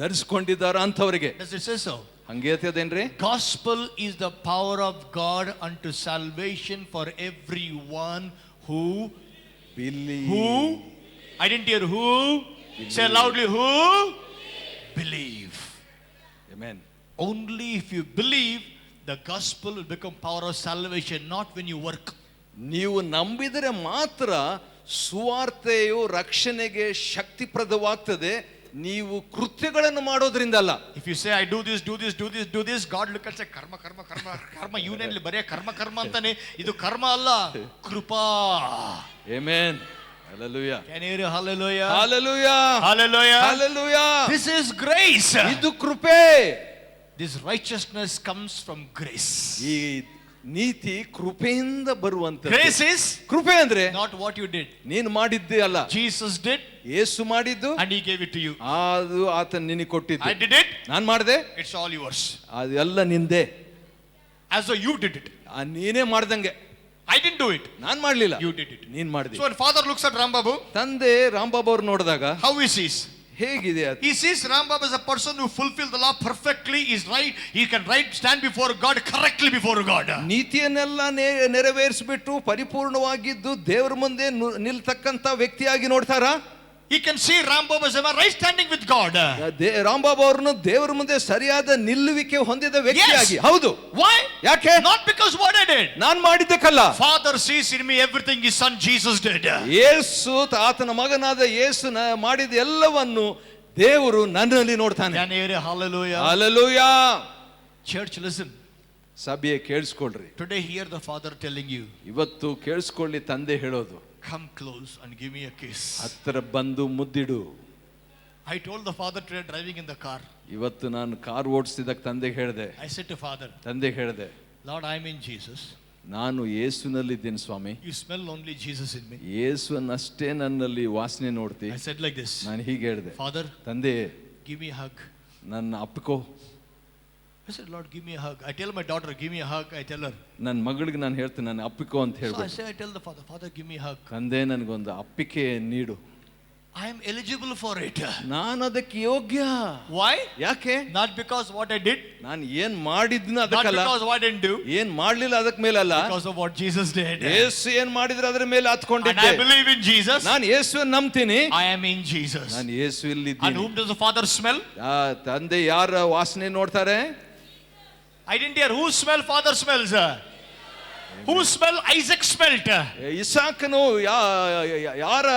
ಧರಿಸಿಕೊಂಡಿದ್ದಾರೋ ಅಂಥವರಿಗೆ. Does it say so? ಹಂಗೆ ಹೇಳ್ತದೇನ್ರಿ? Gospel is the power of God unto salvation for everyone who believe. Who? I didn't hear who. Believe. Say loudly, who? Believe. Amen. Only if you believe, the gospel will become power of salvation, not when you work. ನೀವು ನಂಬಿದರೆ ಮಾತ್ರ ಸುವಾರ್ತೆಯು ರಕ್ಷಣೆಗೆ ಶಕ್ತಿಪ್ರದವಾಗ್ತದೆ, ನೀವು ಕೃತ್ಯಗಳನ್ನು ಮಾಡೋದ್ರಿಂದ ಅಲ್ಲ. If you say I do this, God look and say karma, ಇವನಲ್ಲಿ ಬರೇ ಕರ್ಮ ಅಂತಾನೆ, ಇದು ಕರ್ಮ ಅಲ್ಲ, ಕೃಪಾ. Amen. Hallelujah. Can you hear hallelujah? Hallelujah. Hallelujah. Hallelujah. This is grace. ಇದು ಕೃಪೆ. This righteousness comes from grace. ಈ ನೀತಿ ಕೃಪೆಯಿಂದ ಬರುವಂತ. Grace is ಕೃಪೆ ಅಂದ್ರೆ not what you did. ನೀನು ಮಾಡಿದ್ದೇ ಅಲ್ಲ. Jesus did. ಯೇಸು ಮಾಡಿದ್ದು and he gave it to you. ಅದು ಆತ ನಿನಗೆ ಕೊಟ್ಟಿದ್ದು. I did it. ನಾನು ಮಾಡಿದೆ. It's all yours. ಅದೆಲ್ಲ ನಿಂದೆ. As though you did it. ನೀನೇ ಮಾಡ್ದಂಗೆ. I didn't do it. ನಾನು ಮಾಡಲಿಲ್ಲ. You did it. ನೀನು ಮಾಡಿದೆ. So when father looks at Rambabu, ತಂದೆ ರಾಂಬಾಬು ಅವರು ನೋಡಿದಾಗ how he sees? ಹೇಗಿದೆ ಅದು? He sees Rambabu as a person who fulfilled the law perfectly, is right, he can stand before God correctly before God. ನೀತಿಯನ್ನೆಲ್ಲ ನೆರವೇರಿಸಿಬಿಟ್ಟು ಪರಿಪೂರ್ಣವಾಗಿದ್ದು ದೇವರ ಮುಂದೆ ನಿಲ್ತಕ್ಕಂತ ವ್ಯಕ್ತಿಯಾಗಿ ನೋಡ್ತಾರಾ? He can see Rambabu as a right standing with God. Rambabu ಅವರನ್ನು ದೇವರ ಮುಂದೆ ಸರಿಯಾದ ನಿಲ್ಲುವಿಕೆ ಹೊಂದಿದ ವ್ಯಕ್ತಿಯಾಗಿ. ಹೌದು. Why? ಯಾಕೆ? Not because what I did. ನಾನು ಮಾಡಿದ್ದಕ್ಕಲ್ಲ. Father sees in me everything his son Jesus did. ಯೇಸು ಆತನ ಮಗನಾದ ಯೇಸು ಮಾಡಿದ ಎಲ್ಲವನ್ನು ದೇವರು ನನ್ನಲ್ಲಿ ನೋಡ್ತಾನೆ. Can you hear hallelujah? Hallelujah. Church, listen. ಸಭೆಯೇ ಕೇಳಿಸ್ಕೊಳ್ರಿ. Today hear the father telling you. ಇವತ್ತು ಕೇಳಿಸ್ಕೊಳ್ಳಿ ತಂದೆ ಹೇಳೋದು. Come close and give me a kiss. ಹತ್ತಿರ ಬಂದು ಮುದ್ದಿಡು. I told the father today driving in the car. ಇವತ್ತು ನಾನು ಕಾರ್ ಓಡಿಸಿದಾಗ ತಂದೆಗೆ ಹೇಳಿದೆ. I said to father, ತಂದೆಗೆ ಹೇಳಿದೆ, Lord, I am in Jesus. ನಾನು ಯೇಸುನಲ್ಲಿದ್ದೀನಿ ಸ್ವಾಮಿ. You smell only Jesus in me. ಯೇಸುವನ್ನಷ್ಟೇ ನನ್ನಲ್ಲಿ ವಾಸನೆ ನೋಡ್ತಿ. I said like this. ನಾನು ಹೀಗೆ ಹೇಳಿದೆ, Father, ತಂದೆ give me a hug. ನನ್ನ ಅಪ್ಪಿಕೋ. I said, Lord, give me a hug. I tell my daughter, give me a hug. I tell her. ನನ್ನ ಮಗಳಿಗೆ ನಾನು ಹೇಳ್ತೀನಿ, ನಾನು ಅಪ್ಪಿಕೋ ಅಂತ So ಹೇಳ್ಬೇಕು. I tell the father, Father, give me a hug. ತಂದೆ ನನಗೊಂದು ಅಪ್ಪಿಕೆ ನೀಡು. I am eligible for it. ನಾನು ಅದಕ್ಕೆ ಯೋಗ್ಯ. Why? ಯಾಕೆ? Not because what I did, ನಾನು ಏನ್ ಮಾಡಿದ್ನ not ಅದಕ್ಕಲ್ಲ, because what I didn't do, ಏನ್ ಮಾಡ್ಲಿಲ್ಲ ಅದಕ್ ಮೇಲಲ್ಲ, because of what Jesus did. ಯೇಸು ಏನ್ ಮಾಡಿದ್ರೆ ಅದ್ರ ಮೇಲೆ And ಹತ್ಕೊಂಡಿದ್ದೆ. I believe in Jesus. ನಾನು ಯೇಸುವನ್ನು ನಂಬ್ತೀನಿ. I am in Jesus. ನಾನು ಯೇಸು And ಇಲ್ಲಿದ್ದೀನಿ. whom does the Father smell? ತಂದೆ ಯಾರ ವಾಸನೆ ನೋಡ್ತಾರೆ? I didn't hear. Who smell? Father smells. Who smell? Isaac smelled. ಇಸಾಕನು ಯಾರ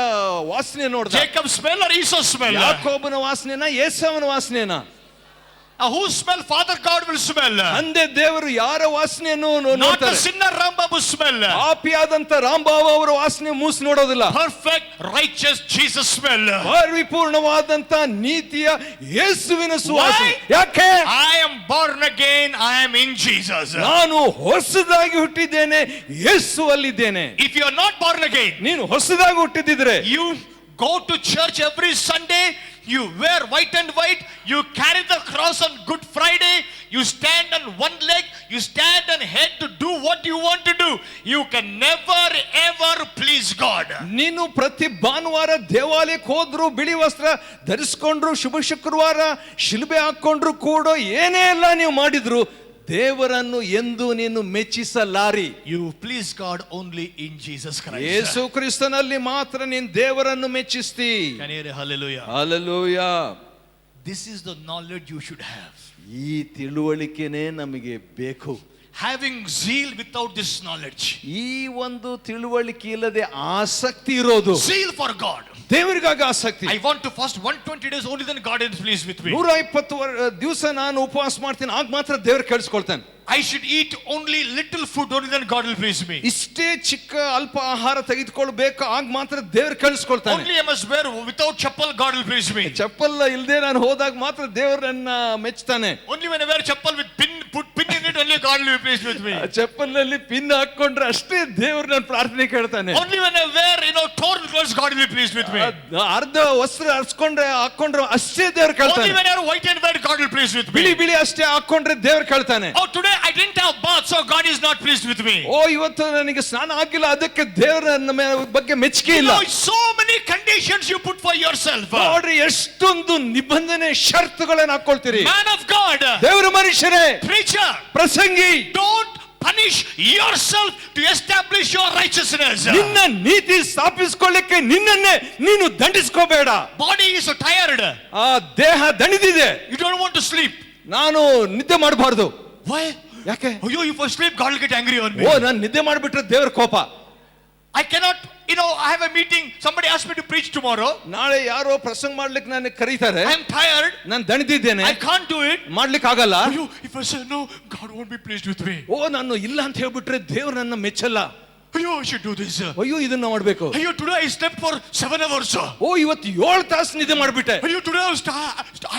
ವಾಸನೆ ನೋಡ್ದ? Jacob smell or Esau smell? ಯಾಕೋಬನ ವಾಸನೆನಾ ಏಸಾವನ ವಾಸನೆನಾ? Who smell? Father God will smell. ತಂದೆ ದೇವರು ಯಾರ ವಾಸನೆಯನ್ನು Not the ನೋಡ್ತಾರೆ? sinner Rambabu smell. ಪಾಪಿಯಾದಂತ ರಾಂಬಾವ ಅವರ ವಾಸನೆ ಮೂಸಿ ನೋಡೋದಿಲ್ಲ. Perfect righteous Jesus smell. ಪರಿಪೂರ್ಣವಾದಂತ ನೀತಿಯ ಯೇಸುವಿನ ಸುವಾಸನೆ. ಯಾಕೆ? I am born again. I am in Jesus. ನಾನು ಹೊಸದಾಗಿ ಹುಟ್ಟಿದ್ದೇನೆ, ಯೇಸುವಲ್ಲಿದ್ದೇನೆ. If you are not born again, ನೀನು ಹೊಸದಾಗಿ ಹುಟ್ಟಿದ್ರೆ you go to church every Sunday, you wear white and white, you carry the cross on Good Friday, you stand on one leg, you stand on head to do what you want to do. You can never ever please God. ನೀನು ಪ್ರತಿ ಭಾನುವಾರ ದೇವಾಲಯಕ್ಕೆ ಹೋದ್ರು, ಬಿಳಿ ವಸ್ತ್ರ ಧರಿಸ್ಕೊಂಡ್ರು, ಶುಭ ಶುಕ್ರವಾರ ಶಿಲ್ಬೆ ಹಾಕೊಂಡ್ರು ಕೂಡ ಏನೇ ಎಲ್ಲ ನೀವು ಮಾಡಿದ್ರು ದೇವರನ್ನು ಎಂದು ನೀನು ಮೆಚ್ಚಿಸಲಾರಿ. You please God only in Jesus Christ. ಯೇಸು ಕ್ರಿಸ್ತನಲ್ಲಿ ಮಾತ್ರ ನೀನು ದೇವರನ್ನು ಮೆಚ್ಚಿಸ್ತಿ. Can you hear hallelujah? Hallelujah. This is the knowledge you should have. ಈ ತಿಳುವಳಿಕೆನೇ ನಮಗೆ ಬೇಕು. Having zeal without this knowledge. ಈ ಒಂದು ತಿಳುವಳಿಕೆ ಇಲ್ಲದೆ ಆಸಕ್ತಿ ಇರೋದು. Zeal for God. ದೇವರಿಗಾಗಿ ಆಸಕ್ತಿ. I want to fast 120 days only, then God is pleased with me. 120 ದಿವಸ ನಾನು ಉಪವಾಸ ಮಾಡ್ತೀನಿ, ಆಗ ಮಾತ್ರ ದೇವರು ಕೇಳಿಸ್ಕೊಳ್ತಾನೆ. I should eat only little food only, then God will please me. ಇಷ್ಟೇ ಚಿಕ್ಕ ಅಲ್ಪ ಆಹಾರ ತೆಗೆದುಕೊಳ್ಬೇಕು, ಆಗ ಮಾತ್ರ ದೇವರು ಕೇಳಿಸ್ಕೊಳ್ತಾನೆ. Only I must wear without chappal, God will please me. ಚಪ್ಪಲ್ ಇಲ್ಲದೆ ನಾನು ಹೋದಾಗ ಮಾತ್ರ ದೇವರನ್ನ ಮೆಚ್ತಾನೆ. Only when I wear chappal with put pin in it, only God will be pleased with me. ಚಪ್ಪಲ್ನಲ್ಲಿ ಪಿನ್ ಹಾಕೊಂಡ್ರೆ ಅಷ್ಟೇ ದೇವರು ನನ್ನ ಪ್ರಾರ್ಥನೆ ಕೇಳ್ತಾನೆ. Only when I wear torn clothes, God will be pleased with me. ಅರ್ಧ ವಸ್ತ್ರ ಹಾಕೊಂಡ್ರೆ ಅಷ್ಟೇ ದೇವರು Only ಕೇಳ್ತಾನೆ. when I wear white and white, God will be pleased with me. ಬಿಳಿ ಅಷ್ಟೇ ಹಾಕೊಂಡ್ರೆ ದೇವರು ಕೇಳ್ತಾನೆ. Oh, today I didn't have bath, so God is not pleased with me. ಓ, ಇವತ್ತು ನನಗೆ ಸ್ನಾನ ಆಗಿಲ್ಲ, ಅದಕ್ಕೆ ದೇವರ ನನ್ನ ಬಗ್ಗೆ ಮೆಚ್ಚುಗೆ ಇಲ್ಲ. So many conditions you put for yourself. ನೋಡ್ರಿ, ಎಷ್ಟೊಂದು ನಿಬಂಧನೆ ಷರತ್ತುಗಳನ್ನು ಹಾಕೊಳ್ತೀರಿ. Man of God, ದೇವರ ಮನುಷ್ಯರೇ, preacher, ಪ್ರಸಂಗಿ, don't punish yourself to establish your righteousness. ನಿನ್ನ ನೀತಿ ಸ್ಥಾಪಿಸಿಕೊಳ್ಳಕ್ಕೆ ನಿನ್ನನ್ನೇ ನೀನು ದಂಡಿಸ್ಕೋಬೇಡ. Body is so tired. ಆ ದೇಹ ದಣಿದಿದೆ, You don't want to sleep. ನಾನು ನಿದ್ದೆ ಮಾಡಬಾರ್ದು. Why? ಯಾಕೆ? Oh, if I sleep, God will get angry on me. ಓ, ನಾನು ನಿದ್ದೆ ಮಾಡಿಬಿಟ್ರೆ ದೇವರ ಕೋಪ. I cannot, I have a meeting. Somebody asked me to preach tomorrow. ನಾಳೆ ಯಾರೋ ಪ್ರಸಂಗ ಮಾಡ್ಲಿಕ್ಕೆ ನನಗೆ ಕರೀತಾರೆ, I am tired. ನಾನು ದಣಿದಿದ್ದೇನೆ, I can't do it. ಮಾಡ್ಲಿಕ್ಕೆ ಆಗಲ್ಲ. If I say no, God won't be pleased with me. ಓ, ನಾನು ಇಲ್ಲ ಅಂತ ಹೇಳ್ಬಿಟ್ರೆ ದೇವ್ರು ನನ್ನ ಮೆಚ್ಚಲ್ಲ. I should do this. ಅಯ್ಯೋ, ಇದನ್ನ ಮಾಡ್ಬೇಕು. Today I slept for 7 hours. ಓ, ಇವತ್ತು 7 ತಾಸು ನಿದ್ದೆ ಮಾಡ್ಬಿಟ್ಟೆ. Today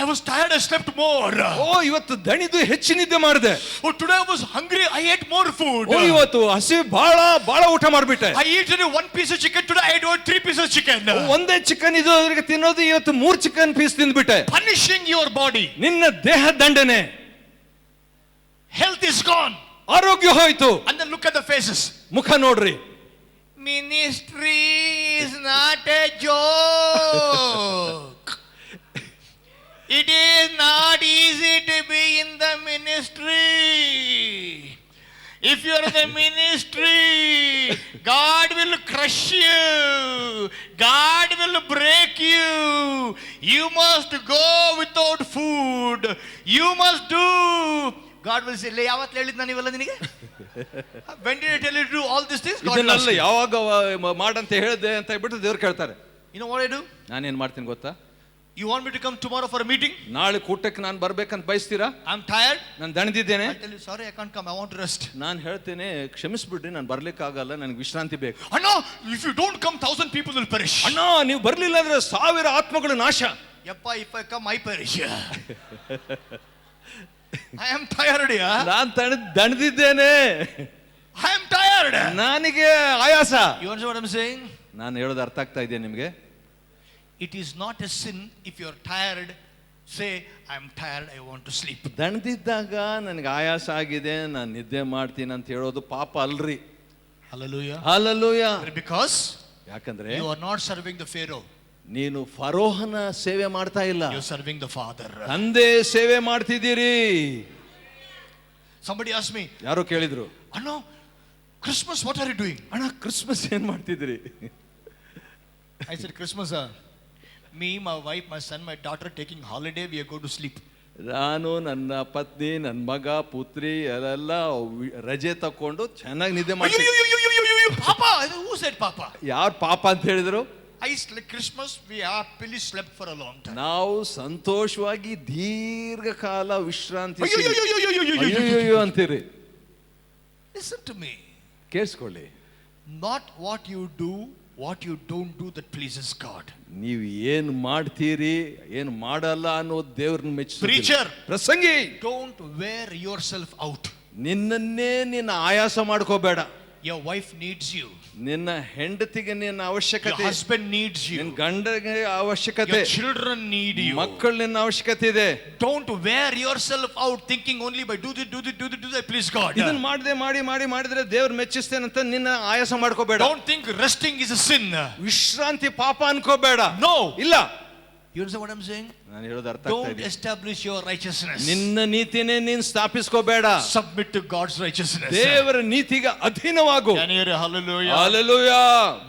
I was tired. I slept more. ಓ, ಇವತ್ತು ದಣಿದು ಹೆಚ್ಚು ನಿದ್ದೆ ಮಾಡಿದೆ. Oh, today I was hungry. I ate more food. ಓ, ಇವತ್ತು ಹಸಿವು ಬಹಳ ಊಟ ಮಾಡ್ಬಿಟ್ಟೆ. I ate only 1 piece of chicken. Today I ate 3 pieces of chicken. ಒಂದೇ ಚಿಕನ್ ಇದು ಅದ್ರಿಗೆ ತಿನ್ನೋದು, ಇವತ್ತು 3 ಚಿಕನ್ ಪೀಸ್ ತಿಂದ್ಬಿಟ್ಟೆ. Punishing your body. ನಿನ್ನ ದೇಹ ದಂಡನೆ. Health is gone. ಆರೋಗ್ಯ ಹೋಯ್ತು. And then look at the faces. ಮುಖ ನೋಡ್ರಿ. Ministry is not a joke. It is not easy to be in the ministry. If you are in the ministry, God will crush you. God will break you. You must go without food. You must do. God will say, ಯಾವತ್ತು ಹೇಳಿದ್ ನಾನು ಇವೆಲ್ಲ ನಿನಗೆ? When did I tell you to do all these things? ಇದನ್ನೆಲ್ಲ ಯಾವಾಗ ಮಾಡಂತ ಹೇಳಿದೆ ಅಂತ ಹೇಳ್ಬಿಟ್ಟು ದೇವ್ರು ಕೇಳ್ತಾರೆ. You know what I do? ನಾನೇನ್ ಮಾಡ್ತೀನಿ ಗೊತ್ತಾ? You want me to come tomorrow for a meeting? ನಾಳೆ ಕೂಟಕ್ಕೆ ನಾನು ಬರ್ಬೇಕಂತ ಬಯಸ್ತೀರಾ? I'm tired. ನಾನು ದಣಿದಿದ್ದೇನೆ. I tell you, sorry, I can't come. I want to rest. ನಾನು ಹೇಳ್ತೇನೆ, ಕ್ಷಮಿಸ್ಬಿಡ್ರಿ, ನಾನು ಬರ್ಲಿಕ್ಕೆ ಆಗಲ್ಲ, ನನಗೆ ವಿಶ್ರಾಂತಿ ಬೇಕು. ಅಣ್ಣ, if you don't come, 1,000 people will perish. ಅಣ್ಣ, ನೀವು ಬರ್ಲಿಲ್ಲ ಅಂದ್ರೆ 1000 ಆತ್ಮಗಳು ನಾಶ. ಯಪ್ಪ, if I come, I perish. I am tired. ನಾನು ದಣಿದಿದ್ದೇನೆ. I am tired. ನನಗೆ ಆಯಾಸ. You understand what I'm saying? ನಾನು ಹೇಳೋದು ಅರ್ಥ ಆಗ್ತಾ ಇದೆ ನಿಮಗೆ? It is not a sin if you are tired. Say, I am tired, I want to sleep. ದಣಿದಿದ್ದಾಗ ನನಗೆ ಆಯಾಸ ಆಗಿದೆ, ನಾನು ನಿದ್ದೆ ಮಾಡ್ತೀನಿ ಅಂತ ಹೇಳೋದು ಪಾಪ ಅಲ್ರಿ. Hallelujah. Hallelujah. Because ಯಾಕಂದ್ರೆ you are not serving the Pharaoh. ನೀನು ಫರೋಹನ ಸೇವೆ ಮಾಡ್ತಾ ಇಲ್ಲ, You're serving the Father. ತಂದೆ ಸೇವೆ ಮಾಡ್ತಿದ್ದೀರಿ. Somebody asked me, ಯಾರೋ ಕೇಳಿದ್ರು, Anno, Christmas, what are you doing? ಅಣ್ಣ ಕ್ರಿಸ್ಮಸ್ ಏನ್ ಮಾಡ್ತಿದ್ದೀರಿ? I said, Christmas, me, my wife, my son, my daughter taking holiday, we are going to sleep. ನಾನು, ನನ್ನ ಪತ್ನಿ, ನನ್ನ ಮಗ, ಪುತ್ರಿ ಎಲ್ಲ ರಜೆ ತಕೊಂಡು ಚೆನ್ನಾಗಿ ನಿದ್ದೆ ಮಾಡ್ತೀವಿ. Papa, who said Papa? ಯಾರು ಪಾಪ ಅಂತ ಹೇಳಿದ್ರು? I said, Christmas, we happily slept for a long time. ನಾವು ಸಂತೋಷವಾಗಿ ದೀರ್ಘಕಾಲ ವಿಶ್ರಾಂತಿ ಅಯ್ಯೋ ಅಂತೀರಿ. Listen to me. ಕೇಳಿಸ್ಕೊಳ್ಳಿ, Not what you do, what you don't do that pleases God. ನೀವು ಏನ್ ಮಾಡ್ತೀರಿ, ಏನ್ ಮಾಡಲ್ಲ ಅನ್ನೋದು ದೇವ್ರನ್ನ ಮೆಚ್ಚ. Preacher, ಪ್ರಸಂಗಿ, don't wear yourself out. ನಿನ್ನನ್ನೇ ನಿನ್ನ ಆಯಾಸ ಮಾಡ್ಕೋಬೇಡ. Your wife needs you. ನಿನ್ನ ಹೆಂಡತಿಗೆ ನಿನ್ನ Your ಅವಶ್ಯಕತೆ, husband needs ನಿನ್ನ you. ಗಂಡಗೆ ಅವಶ್ಯಕತೆ, Your children need you. ಮಕ್ಕಳು ನಿನ್ನ ಅವಶ್ಯಕತೆ ಇದೆ. Don't wear yourself out thinking only by do this, please God. ಇದನ್ನ ಮಾಡದೆ ಮಾಡಿದ್ರೆ ದೇವ್ರು ಮೆಚ್ಚಿಸ್ತೇನಂತ ನಿನ್ನ ಆಯಾಸ ಮಾಡ್ಕೋಬೇಡ. Don't think resting is a sin. ವಿಶ್ರಾಂತಿ ಪಾಪ ಅನ್ಕೋಬೇಡ. No. ಇಲ್ಲ. You understand what I'm saying? ನಾನು ಹೇಳೋದು ಅರ್ಥ Don't ಆಗ್ತಾ ಇದೆ? establish your righteousness. ನಿನ್ನ ನೀತಿನೇ ನೀನ್ ಸ್ಥಾಪಿಸ್ಕೋಬೇಡ. Submit to God's righteousness. ದೇವರ ನೀತಿಗೆ ಅಧೀನವಾಗು. Can you hear hallelujah? Hallelujah.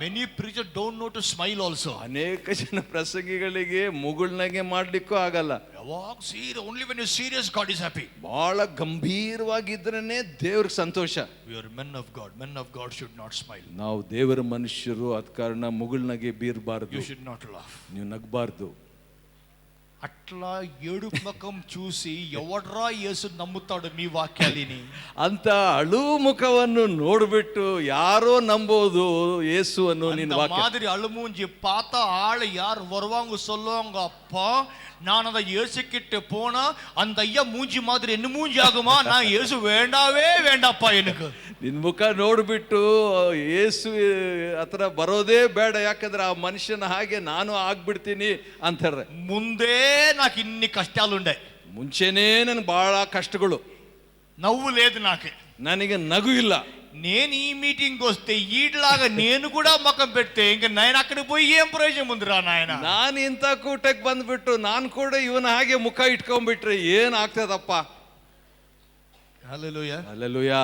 Many preachers don't know to smile also. ಅನೇಕ ಜನ ಪ್ರಸಂಗಿಗಳಿಗೆ ಮುಗುಳ್ನಾಗೆ ಮಾಡ್ಲಿಕ್ಕೂ ಆಗಲ್ಲ. Walk serious. Only when you're serious, God is happy. ಬಹಳ ಗಂಭೀರವಾಗಿದ್ರೇನೆ ದೇವ್ರಿಗೆ ಸಂತೋಷ. We are men of God. Men of God should not smile. ನಾವು ದೇವರ ಮನುಷ್ಯರು, ಅದ ಕಾರಣ ಮುಗುಳ್ನಾಗೆ ಬೀರ್ಬಾರ್ದು. You should not laugh. ನೀವು ನಗಬಾರ್ದು. అట్లా ఏడు ముఖం చూసి ఎవడ్రా యేసు నమ్ముతాడు మీ వాక్యాలిని ಅಂತ ಅಳು ಮುಖವನ್ನು ನೋಡ್ಬಿಟ್ಟು ಯಾರೋ ನಂಬೋದು ಯೇಸುವನ್ನು ನಿನ್ನ அந்த ವಾಕ್ಯ. மாதிரி அழுமூஞ்சி பார்த்தா ஆளு யார் வருவாங்க சொல்லுவாங்க, அப்பா நான் அந்த இயேசு கிட்ட போனா அந்த ஐயா மூஞ்சி மாதிரி என்ன மூஞ்சி ஆகுமா, நான் இயேசு வேண்டாவே வேண்டாப்பா எனக்கு. ನಿನ್ ಮುಖ ನೋಡ್ಬಿಟ್ಟು ಯೇಸು ಹತ್ರ ಬರೋದೇ ಬೇಡ, ಯಾಕಂದ್ರೆ ಆ ಮನುಷ್ಯನ ಹಾಗೆ ನಾನು ಆಗ್ಬಿಡ್ತೀನಿ ಅಂತಾರೆ. ముందే నాకు ఇన్ని కష్టాలు ఉండే, ಮುಂಚೆನೇ ನನ್ಗೆ ಬಹಳ ಕಷ್ಟಗಳು, నవ్వు లేదు నాకు. ನನಗೆ ನಗು ಇಲ್ಲ. నేను ఈ మీటింగ్ వస్తే ఈట్లాగా నేను కూడా ముఖం పెడితే ఇంక నేను అక్కడికి పోయి ఏం ప్రయోజనం ఉందిరా నాయన. ನಾನು ಇಂಥ ಕೂಟಕ್ಕೆ ಬಂದ್ಬಿಟ್ಟು ನಾನು ಕೂಡ ಇವನ ಹಾಗೆ ಮುಖ ಇಟ್ಕೊಂಡ್ಬಿಟ್ರೆ ಏನ್ ಆಗ್ತದಪ್ಪ. హల్లెలూయా. Hallelujah.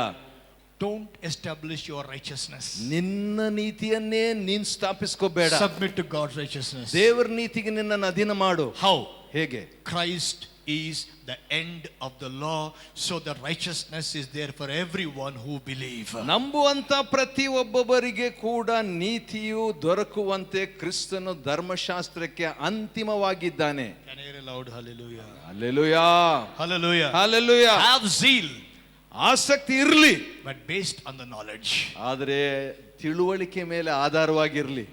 Don't establish your righteousness. ನಿನ್ನ ನೀತಿಯನ್ನೇ ನೀನ್ ಸ್ಥಾಪಿಸ್ಕೋಬೇಡ. Submit to God's righteousness. ದೇವರ ನೀತಿಗೆ ನಿನ್ನನ್ನು ಅಧೀನ ಮಾಡು. How? ಹೇಗೆ? Christ is the end of the law, so the righteousness is there for everyone who believe. ನಂಬುವಂತ ಪ್ರತಿ ಒಬ್ಬೊಬ್ಬರಿಗೆ ಕೂಡ ನೀತಿಯು ದೊರಕುವಂತೆ ಕ್ರಿಸ್ತನು ಧರ್ಮಶಾಸ್ತ್ರಕ್ಕೆ ಅಂತಿಮವಾಗಿದ್ದಾನೆ. Can I hear a loud hallelujah? Hallelujah. Hallelujah. Hallelujah. Have zeal, ಆಸಕ್ತಿ ಇರಲಿ, but based on the knowledge. ಆದರೆ ತಿಳುವಳಿಕೆ ಮೇಲೆ ಆಧಾರವಾಗಿರ್ಲಿ.